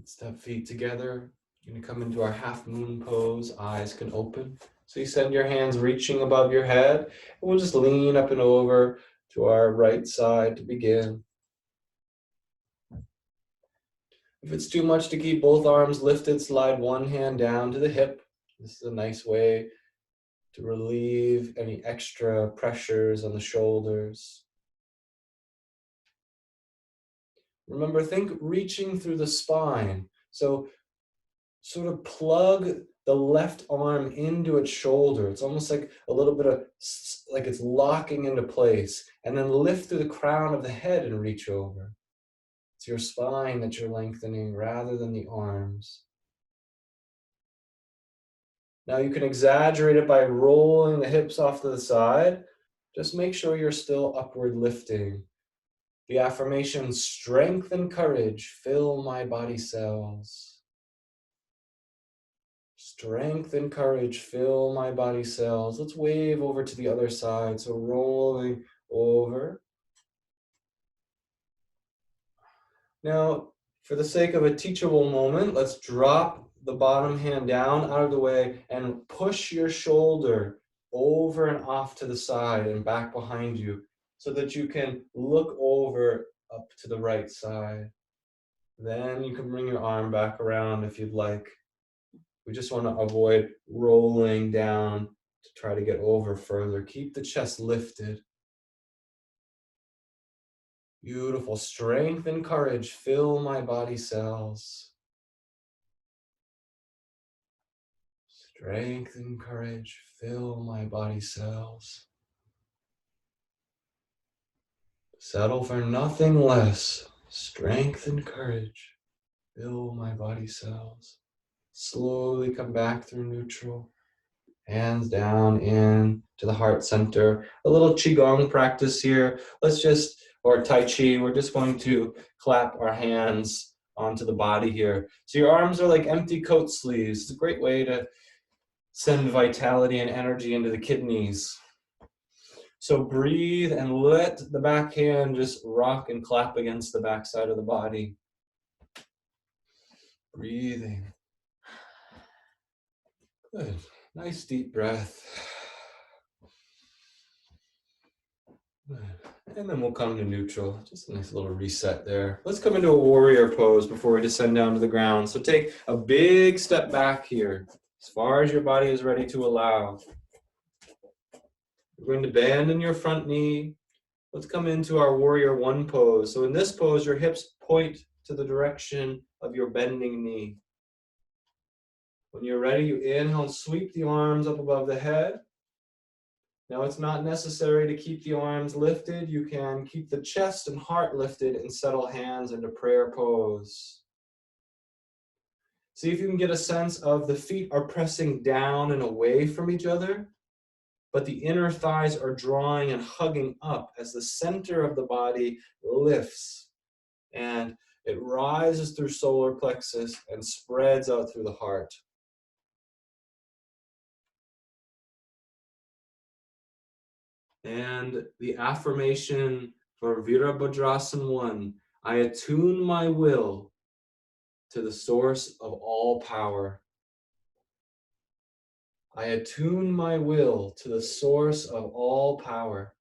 Step feet together. You're gonna come into our half moon pose. Eyes can open. So you send your hands reaching above your head. And we'll just lean up and over to our right side to begin. If it's too much to keep both arms lifted, slide one hand down to the hip. This is a nice way to relieve any extra pressures on the shoulders. Remember, think reaching through the spine. So sort of plug the left arm into its shoulder. It's almost like a little bit of, like it's locking into place. And then lift through the crown of the head and reach over. It's your spine that you're lengthening rather than the arms. Now you can exaggerate it by rolling the hips off to the side. Just make sure you're still upward lifting. The affirmation, strength and courage fill my body cells. Strength and courage fill my body cells. Let's wave over to the other side. So rolling over. Now, for the sake of a teachable moment, let's drop the bottom hand down out of the way and push your shoulder over and off to the side and back behind you so that you can look over up to the right side. Then you can bring your arm back around if you'd like. We just want to avoid rolling down to try to get over further. Keep the chest lifted. Beautiful. Strength and courage fill my body cells. Strength and courage fill my body cells. Settle for nothing less. Strength and courage fill my body cells. Slowly come back through neutral. Hands down in to the heart center. A little Qigong practice here. Or Tai Chi, we're just going to clap our hands onto the body here. So your arms are like empty coat sleeves. It's a great way to send vitality and energy into the kidneys. So breathe and let the back hand just rock and clap against the back side of the body. Breathing. Good. Nice deep breath. And then we'll come to neutral. Just a nice little reset there. Let's come into a warrior pose before we descend down to the ground. So take a big step back here, as far as your body is ready to allow. You're going to bend in your front knee. Let's come into our warrior one pose. So in this pose, your hips point to the direction of your bending knee. When you're ready, you inhale and sweep the arms up above the head. Now it's not necessary to keep the arms lifted. You can keep the chest and heart lifted and settle hands into prayer pose. See if you can get a sense of the feet are pressing down and away from each other, but the inner thighs are drawing and hugging up as the center of the body lifts and it rises through solar plexus and spreads out through the heart. And the affirmation for Virabhadrasana 1, I attune my will to the source of all power. I attune my will to the source of all power.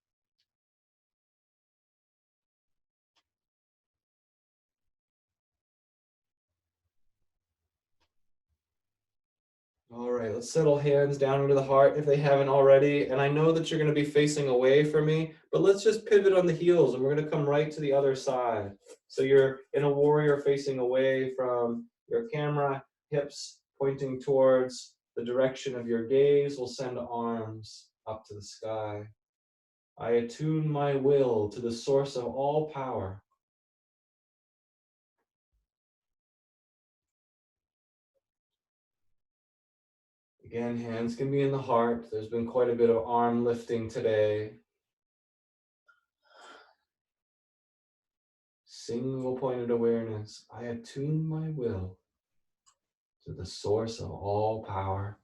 All right, let's settle hands down into the heart if they haven't already. And I know that you're going to be facing away from me, but let's just pivot on the heels and we're going to come right to the other side. So you're in a warrior facing away from your camera, hips pointing towards the direction of your gaze. We'll send arms up to the sky. I attune my will to the source of all power. Again, hands can be in the heart. There's been quite a bit of arm lifting today. Single pointed awareness. I attune my will to the source of all power.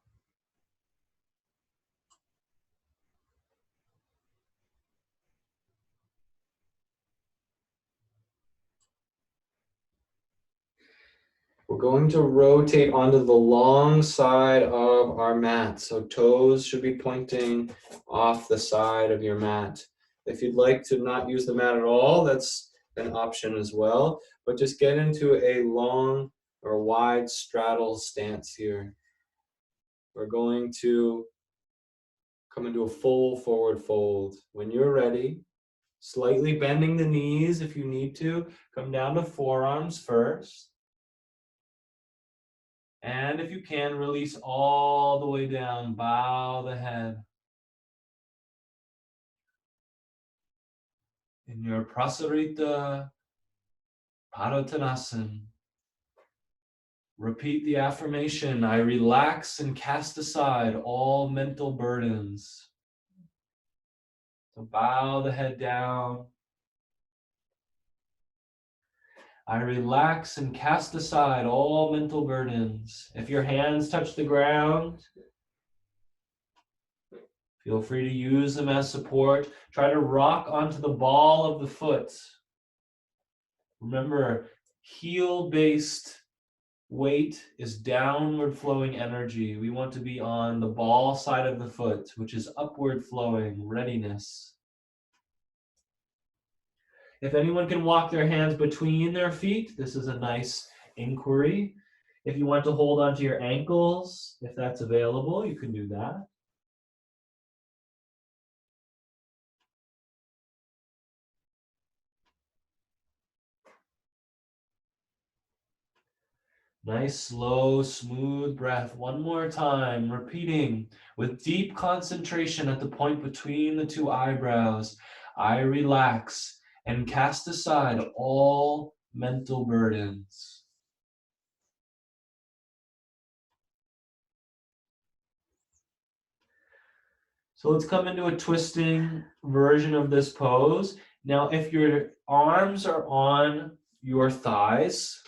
We're going to rotate onto the long side of our mat. So toes should be pointing off the side of your mat. If you'd like to not use the mat at all, that's an option as well. But just get into a long or wide straddle stance here. We're going to come into a full forward fold. When you're ready, slightly bending the knees if you need to, come down to forearms first. And if you can, release all the way down, bow the head. In your Prasarita Padottanasana, repeat the affirmation, I relax and cast aside all mental burdens. So bow the head down. I relax and cast aside all mental burdens. If your hands touch the ground, feel free to use them as support. Try to rock onto the ball of the foot. Remember, heel-based weight is downward flowing energy. We want to be on the ball side of the foot, which is upward flowing, readiness. If anyone can walk their hands between their feet, this is a nice inquiry. If you want to hold onto your ankles, if that's available, you can do that. Nice, slow, smooth breath. One more time, repeating with deep concentration at the point between the two eyebrows. I relax and cast aside all mental burdens. So let's come into a twisting version of this pose. Now, if your arms are on your thighs,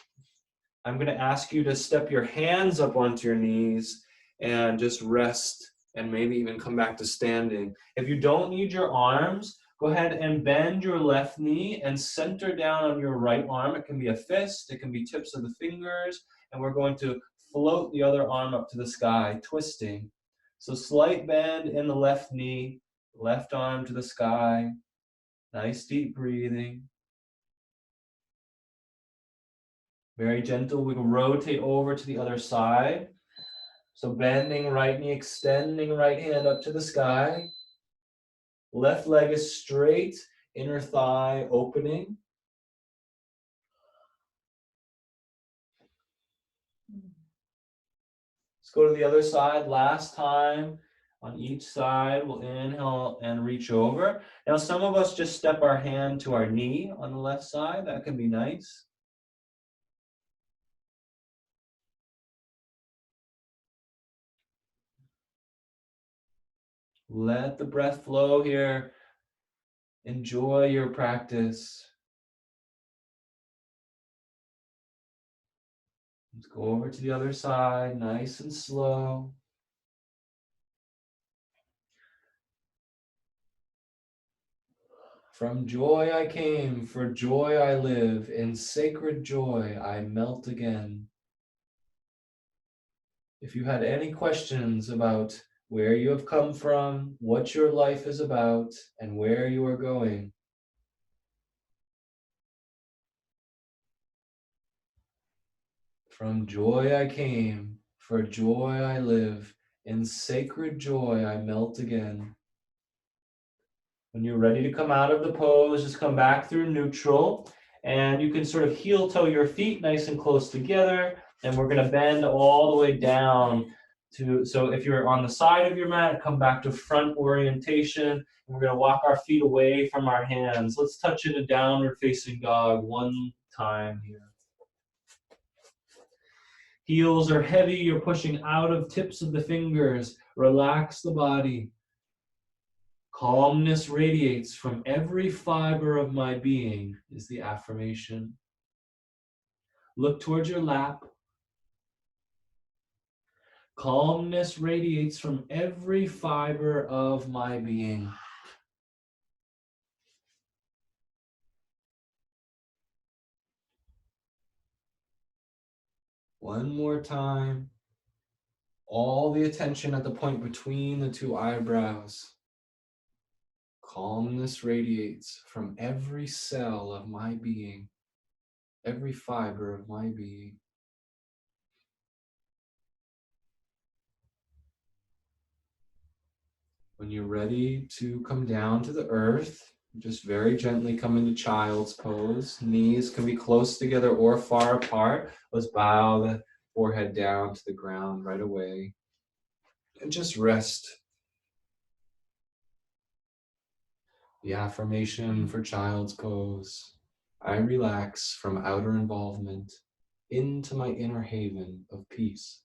I'm going to ask you to step your hands up onto your knees and just rest and maybe even come back to standing. If you don't need your arms, go ahead and bend your left knee and center down on your right arm. It can be a fist, it can be tips of the fingers, and we're going to float the other arm up to the sky, twisting. So slight bend in the left knee, left arm to the sky, nice deep breathing. Very gentle, we can rotate over to the other side. So bending right knee, extending right hand up to the sky. Left leg is straight, inner thigh opening. Let's go to the other side, last time. On each side, we'll inhale and reach over. Now some of us just step our hand to our knee on the left side, that can be nice. Let the breath flow here. Enjoy your practice. Let's go over to the other side, nice and slow. From joy I came, for joy I live, in sacred joy I melt again. If you had any questions about where you have come from, what your life is about, and where you are going, from joy I came, For joy I live, in sacred joy I melt again. When you're ready to come out of the pose, just come back through neutral, and you can sort of heel toe your feet nice and close together, and we're going to bend all the way down to, so if you're on the side of your mat, come back to front orientation, and we're going to walk our feet away from our hands. Let's touch into downward facing dog one time here. Heels are heavy, you're pushing out of tips of the fingers. Relax the body. Calmness radiates from every fiber of my being is the affirmation. Look towards your lap. Calmness radiates from every fiber of my being. One more time. All the attention at the point between the two eyebrows. Calmness radiates from every cell of my being, every fiber of my being. When you're ready to come down to the earth, just very gently come into child's pose. Knees can be close together or far apart. Let's bow the forehead down to the ground right away. And just rest. The affirmation for child's pose. I relax from outer involvement into my inner haven of peace.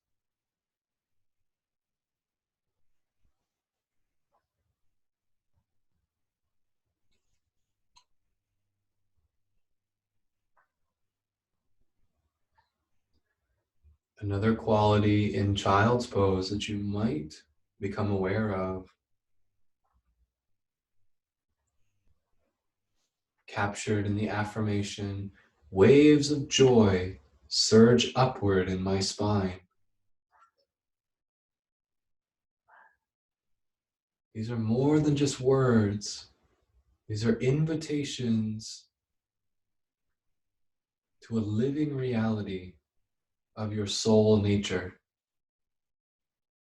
Another quality in child's pose that you might become aware of, captured in the affirmation, waves of joy surge upward in my spine. These are more than just words. These are invitations to a living reality of your soul nature.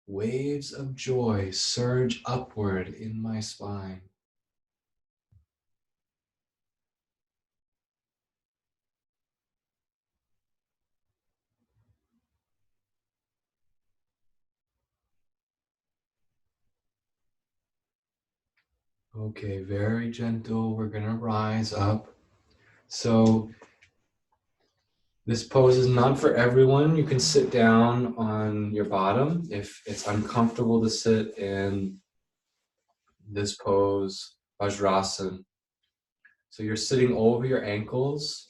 Waves of joy surge upward in my spine. Okay, very gentle. We're gonna rise up. So this pose is not for everyone. You can sit down on your bottom if it's uncomfortable to sit in this pose, Vajrasana. So you're sitting over your ankles.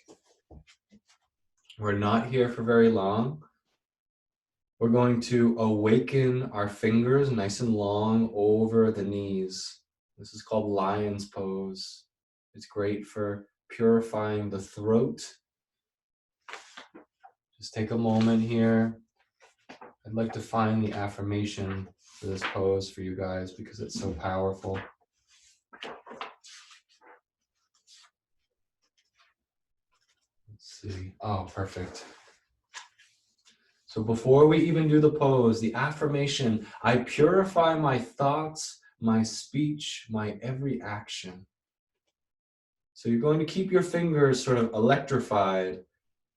We're not here for very long. We're going to awaken our fingers nice and long over the knees. This is called lion's pose. It's great for purifying the throat. Just take a moment here. I'd like to find the affirmation for this pose for you guys because it's so powerful. Let's see. Oh, perfect. So before we even do the pose, the affirmation, I purify my thoughts, my speech, my every action. So you're going to keep your fingers sort of electrified,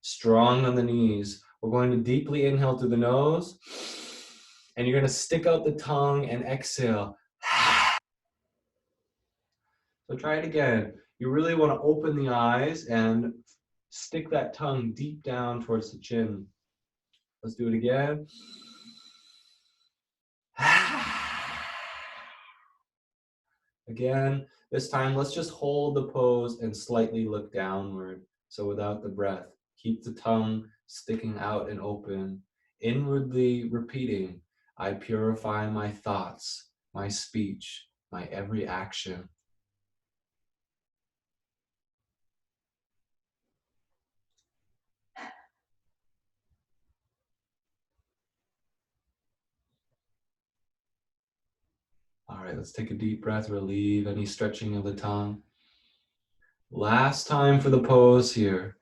strong on the knees. We're going to deeply inhale through the nose, and you're going to stick out the tongue and exhale. So try it again. You really want to open the eyes and stick that tongue deep down towards the chin. Let's do it again. Again, this time let's just hold the pose and slightly look downward. So without the breath, keep the tongue sticking out and open, inwardly repeating, I purify my thoughts, my speech, my every action. All right, let's take a deep breath, relieve any stretching of the tongue. Last time for the pose here.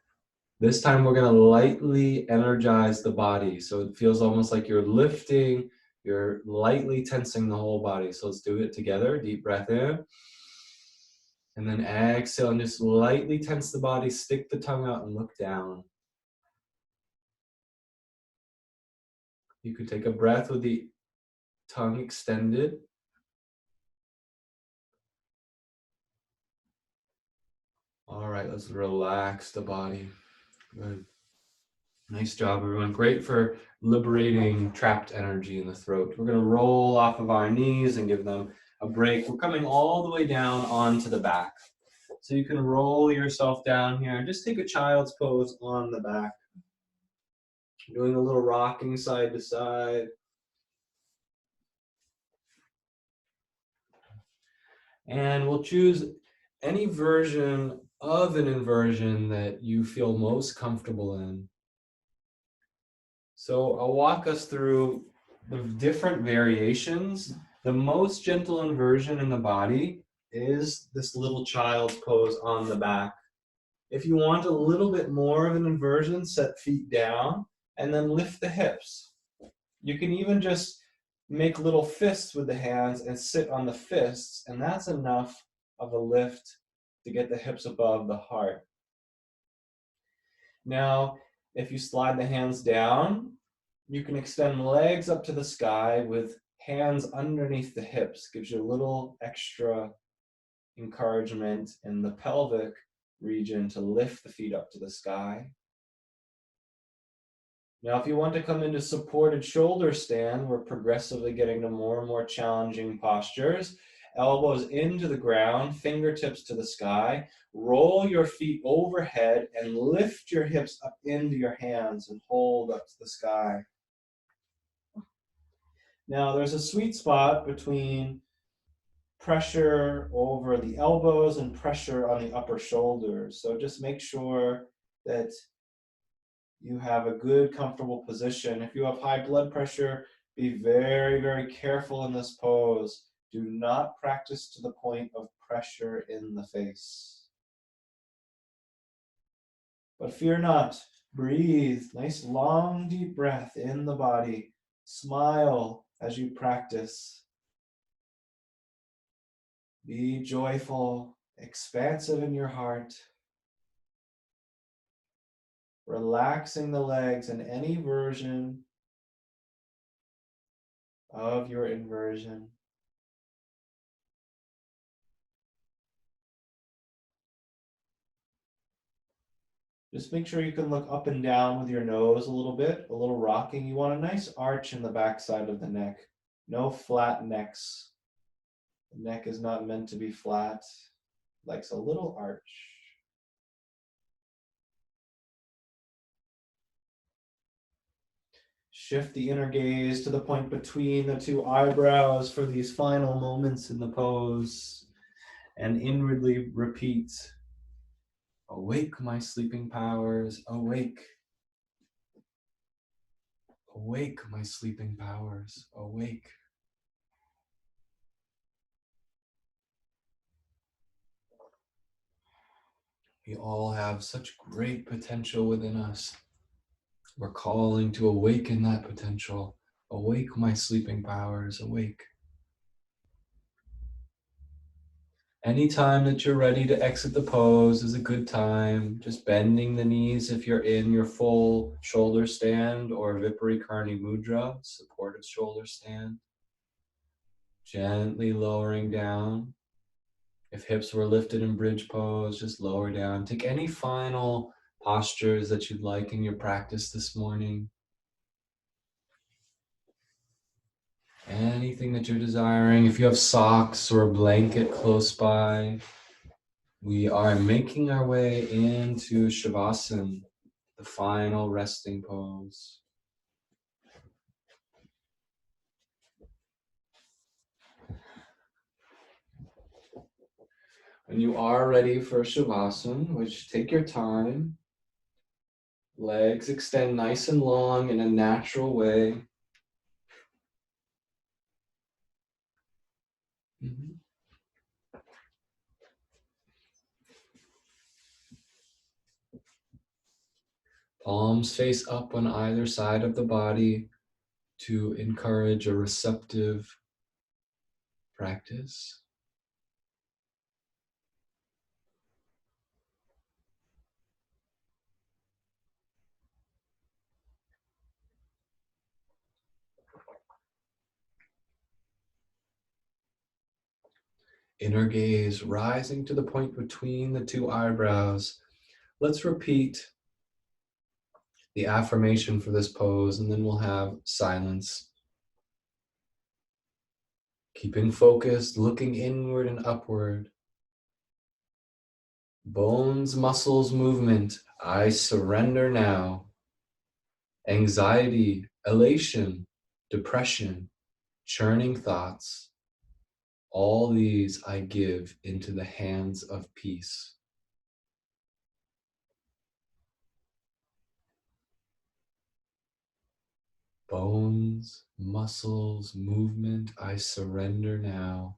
This time we're going to lightly energize the body. So it feels almost like you're lifting, you're lightly tensing the whole body. So let's do it together. Deep breath in. And then exhale and just lightly tense the body. Stick the tongue out and look down. You could take a breath with the tongue extended. All right, let's relax the body. Good. Nice job, everyone. Great for liberating trapped energy in the throat. We're going to roll off of our knees and give them a break. We're coming all the way down onto the back. So you can roll yourself down here. Just take a child's pose on the back. Doing a little rocking side to side. And we'll choose any version of an inversion that you feel most comfortable in. So I'll walk us through the different variations. The most gentle inversion in the body is this little child's pose on the back. If you want a little bit more of an inversion, set feet down and then lift the hips. You can even just make little fists with the hands and sit on the fists, and that's enough of a lift to get the hips above the heart. Now, if you slide the hands down, you can extend legs up to the sky with hands underneath the hips. Gives you a little extra encouragement in the pelvic region to lift the feet up to the sky. Now, if you want to come into supported shoulder stand, we're progressively getting to more and more challenging postures. Elbows into the ground, fingertips to the sky. Roll your feet overhead and lift your hips up into your hands and hold up to the sky. Now, there's a sweet spot between pressure over the elbows and pressure on the upper shoulders. So just make sure that you have a good, comfortable position. If you have high blood pressure, be very, very careful in this pose. Do not practice to the point of pressure in the face. But fear not. Breathe. Nice, long, deep breath in the body. Smile as you practice. Be joyful, expansive in your heart. Relaxing the legs in any version of your inversion. Just make sure you can look up and down with your nose a little rocking. You want a nice arch in the backside of the neck. No flat necks. The neck is not meant to be flat. It likes a little arch. Shift the inner gaze to the point between the two eyebrows for these final moments in the pose. And inwardly repeat, awake my sleeping powers, awake. Awake my sleeping powers, awake. We all have such great potential within us. We're calling to awaken that potential. Awake my sleeping powers, awake. Anytime that you're ready to exit the pose is a good time. Just bending the knees if you're in your full shoulder stand or Viparikkarni Mudra, supportive shoulder stand. Gently lowering down. If hips were lifted in bridge pose, just lower down. Take any final postures that you'd like in your practice this morning. Anything that you're desiring. If you have socks or a blanket close by, we are making our way into Shavasana, the final resting pose. When you are ready for Shavasana, which take your time, legs extend nice and long in a natural way. Mm-hmm. Palms face up on either side of the body to encourage a receptive practice. Inner gaze rising to the point between the two eyebrows. Let's repeat the affirmation for this pose, and then we'll have silence. Keeping focused, looking inward and upward. Bones, muscles, movement, I surrender now. Anxiety, elation, depression, churning thoughts, all these I give into the hands of peace. Bones, muscles, movement, I surrender now.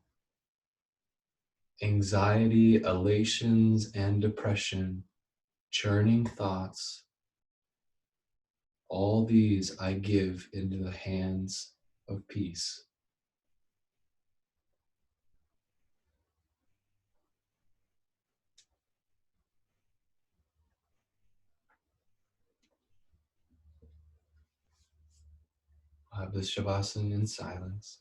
Anxiety, elations, and depression, churning thoughts, all these I give into the hands of peace. I'll have this Shavasana in silence.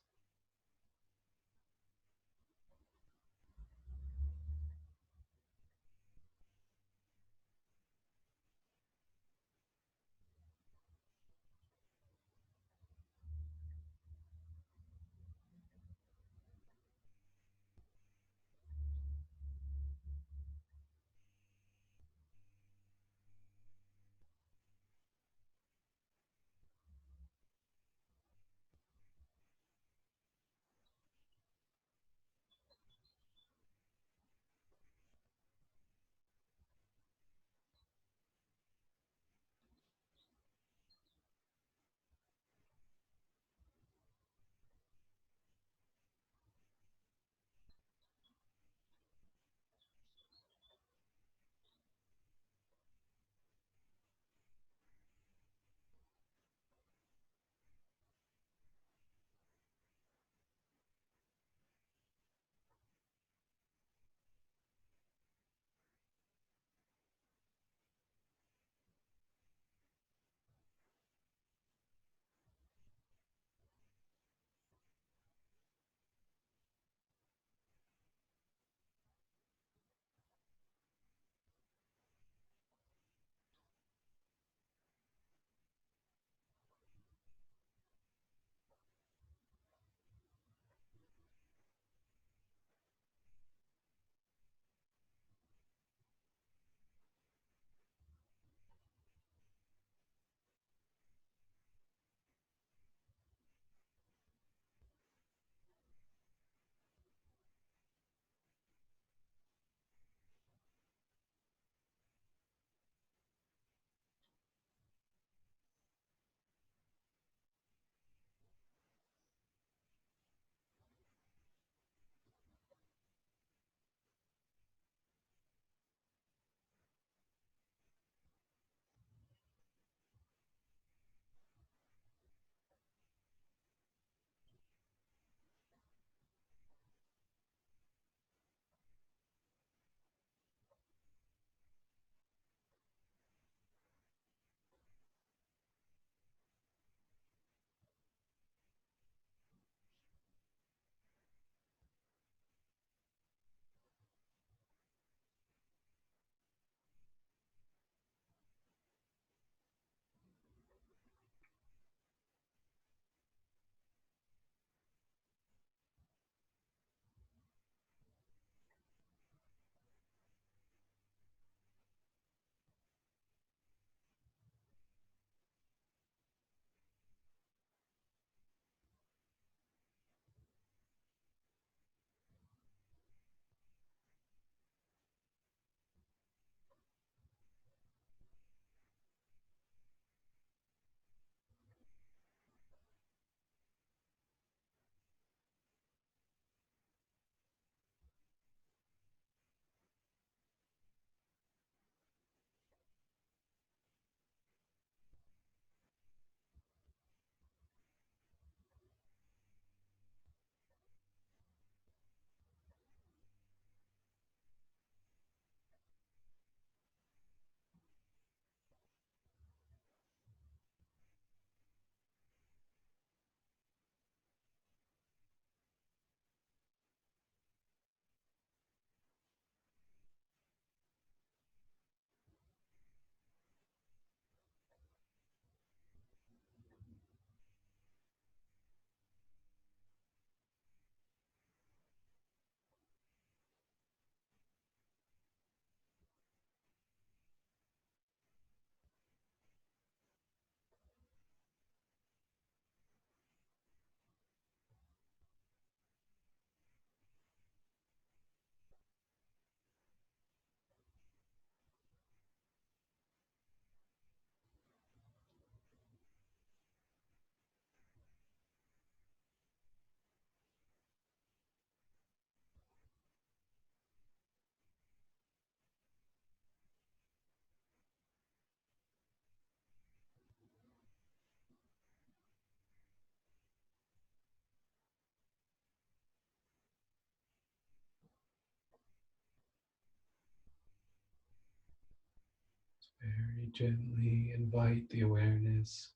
Very gently invite the awareness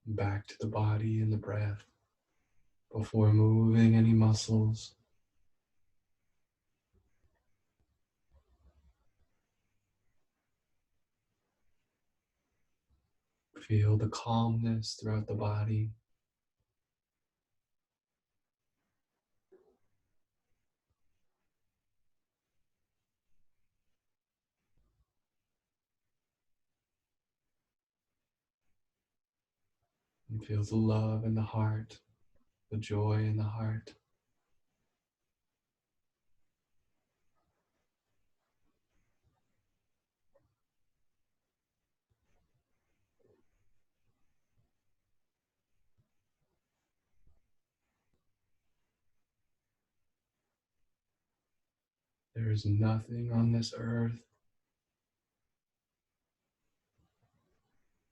back to the body and the breath before moving any muscles. Feel the calmness throughout the body. And feel the love in the heart, the joy in the heart. There is nothing on this earth,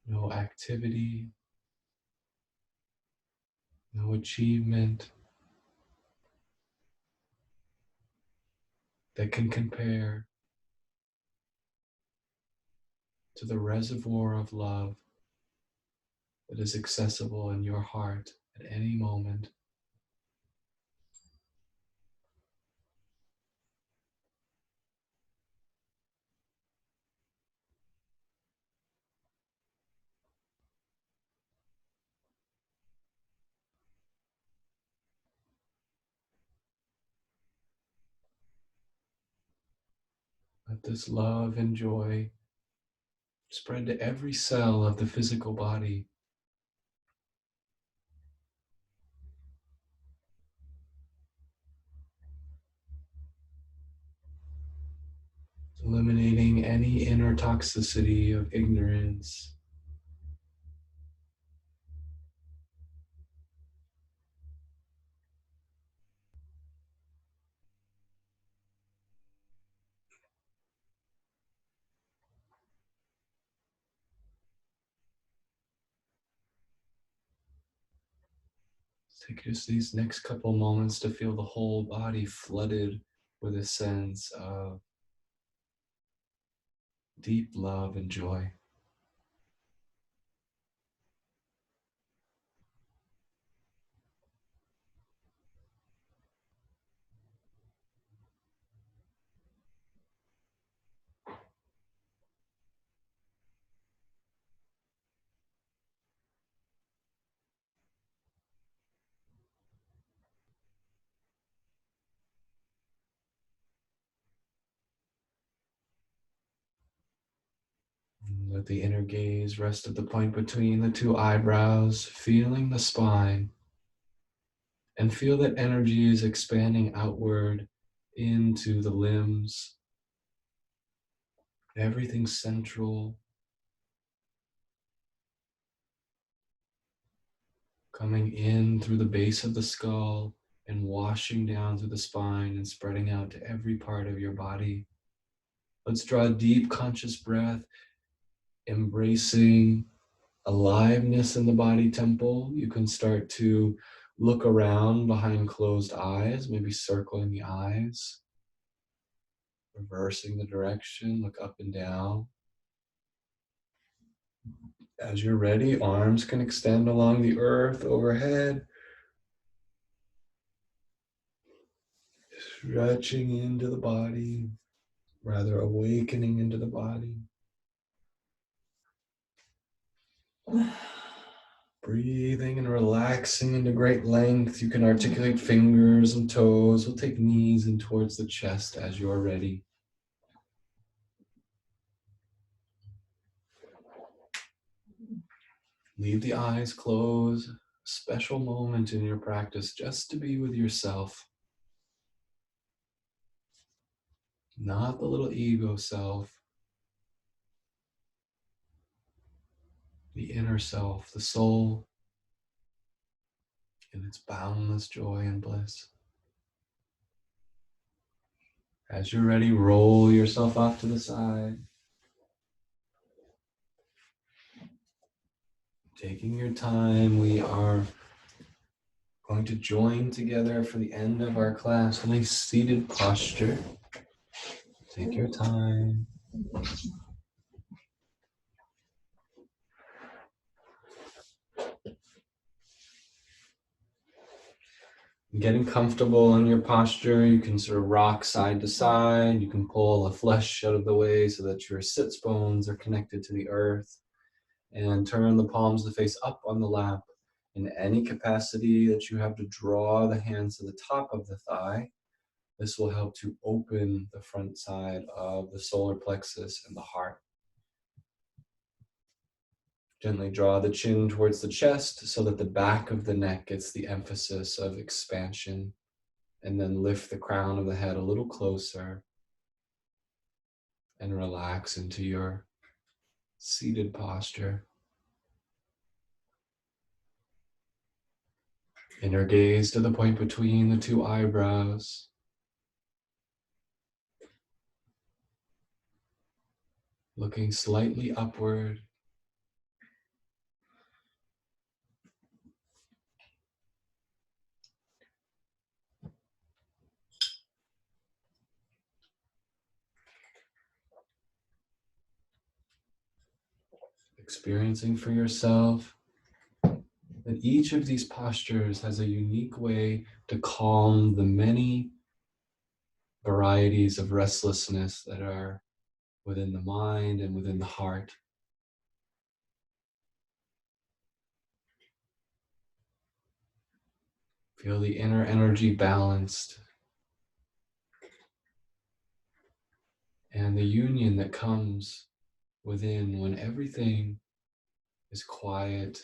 no activity, no achievement that can compare to the reservoir of love that is accessible in your heart at any moment. Let this love and joy spread to every cell of the physical body, eliminating any inner toxicity of ignorance, take just these next couple moments to feel the whole body flooded with a sense of deep love and joy. Let the inner gaze rest at the point between the two eyebrows, feeling the spine, and feel that energy is expanding outward into the limbs, everything central, coming in through the base of the skull and washing down through the spine and spreading out to every part of your body. Let's draw a deep conscious breath, embracing aliveness in the body temple. You can start to look around behind closed eyes, maybe circling the eyes, reversing the direction, look up and down. As you're ready, arms can extend along the earth overhead, stretching into the body, rather awakening into the body. Breathing and relaxing into great length. You can articulate fingers and toes. We'll take knees in towards the chest as you're ready. Leave the eyes closed. Special moment in your practice just to be with yourself. Not the little ego self. The inner self, the soul, in its boundless joy and bliss. As you're ready, roll yourself off to the side. Taking your time, we are going to join together for the end of our class in a seated posture. Take your time. Getting comfortable in your posture, you can sort of rock side to side. You can pull the flesh out of the way so that your sits bones are connected to the earth. And turn the palms of the face up on the lap. In any capacity that you have to draw the hands to the top of the thigh, this will help to open the front side of the solar plexus and the heart. Gently draw the chin towards the chest so that the back of the neck gets the emphasis of expansion. And then lift the crown of the head a little closer and relax into your seated posture. Inner gaze to the point between the two eyebrows. Looking slightly upward. Experiencing for yourself that each of these postures has a unique way to calm the many varieties of restlessness that are within the mind and within the heart. Feel the inner energy balanced and the union that comes within when everything is quiet.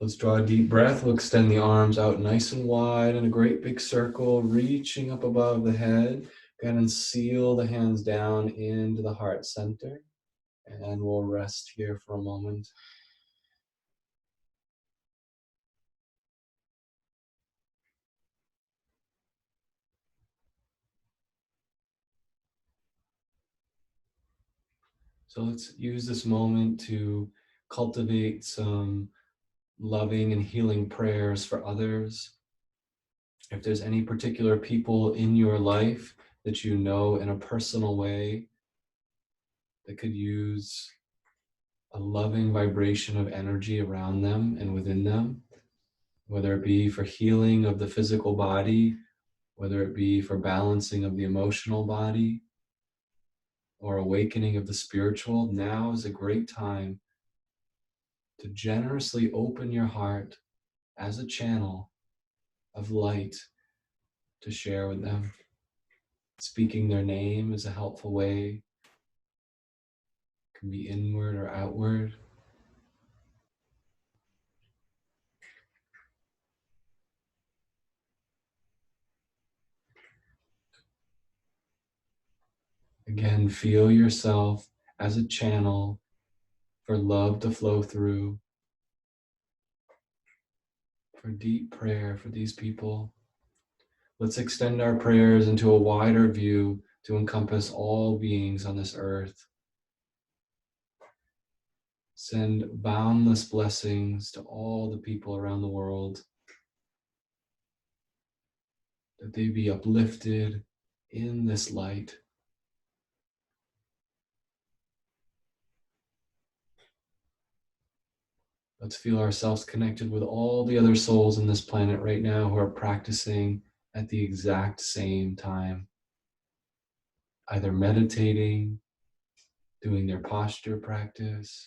Let's draw a deep breath. We'll extend the arms out nice and wide in a great big circle, reaching up above the head. Go ahead and seal the hands down into the heart center. And we'll rest here for a moment. So let's use this moment to cultivate some loving and healing prayers for others. If there's any particular people in your life that you know in a personal way that could use a loving vibration of energy around them and within them, whether it be for healing of the physical body, whether it be for balancing of the emotional body, or awakening of the spiritual, now is a great time to generously open your heart as a channel of light to share with them. Speaking their name is a helpful way. It can be inward or outward. Again, feel yourself as a channel for love to flow through, for deep prayer for these people. Let's extend our prayers into a wider view to encompass all beings on this earth. Send boundless blessings to all the people around the world, that they be uplifted in this light. Let's feel ourselves connected with all the other souls in this planet right now who are practicing at the exact same time, either meditating, doing their posture practice,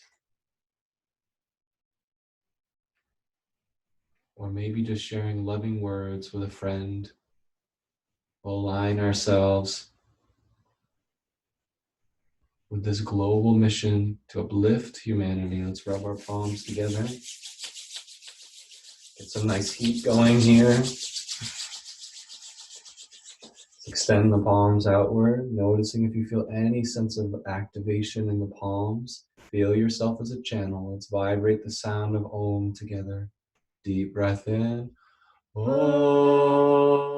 or maybe just sharing loving words with a friend. We'll align ourselves with this global mission to uplift humanity. Let's rub our palms together. Get some nice heat going here. Extend the palms outward, noticing if you feel any sense of activation in the palms. Feel yourself as a channel. Let's vibrate the sound of Om together. Deep breath in. Om.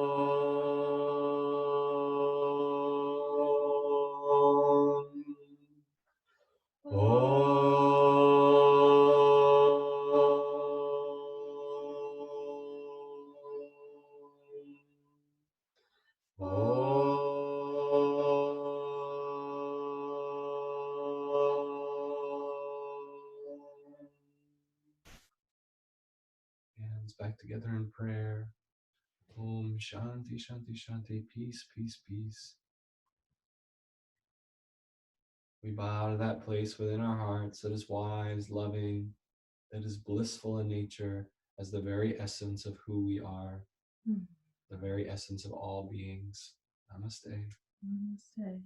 together in prayer. Om Shanti, Shanti, Shanti, peace, peace, peace. We bow to that place within our hearts that is wise, loving, that is blissful in nature as the very essence of who we are, the very essence of all beings. Namaste. Namaste.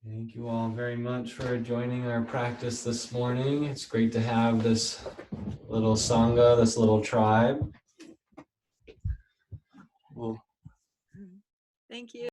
Thank you all very much for joining our practice this morning. It's great to have this little sangha, this little tribe. Well, Thank you.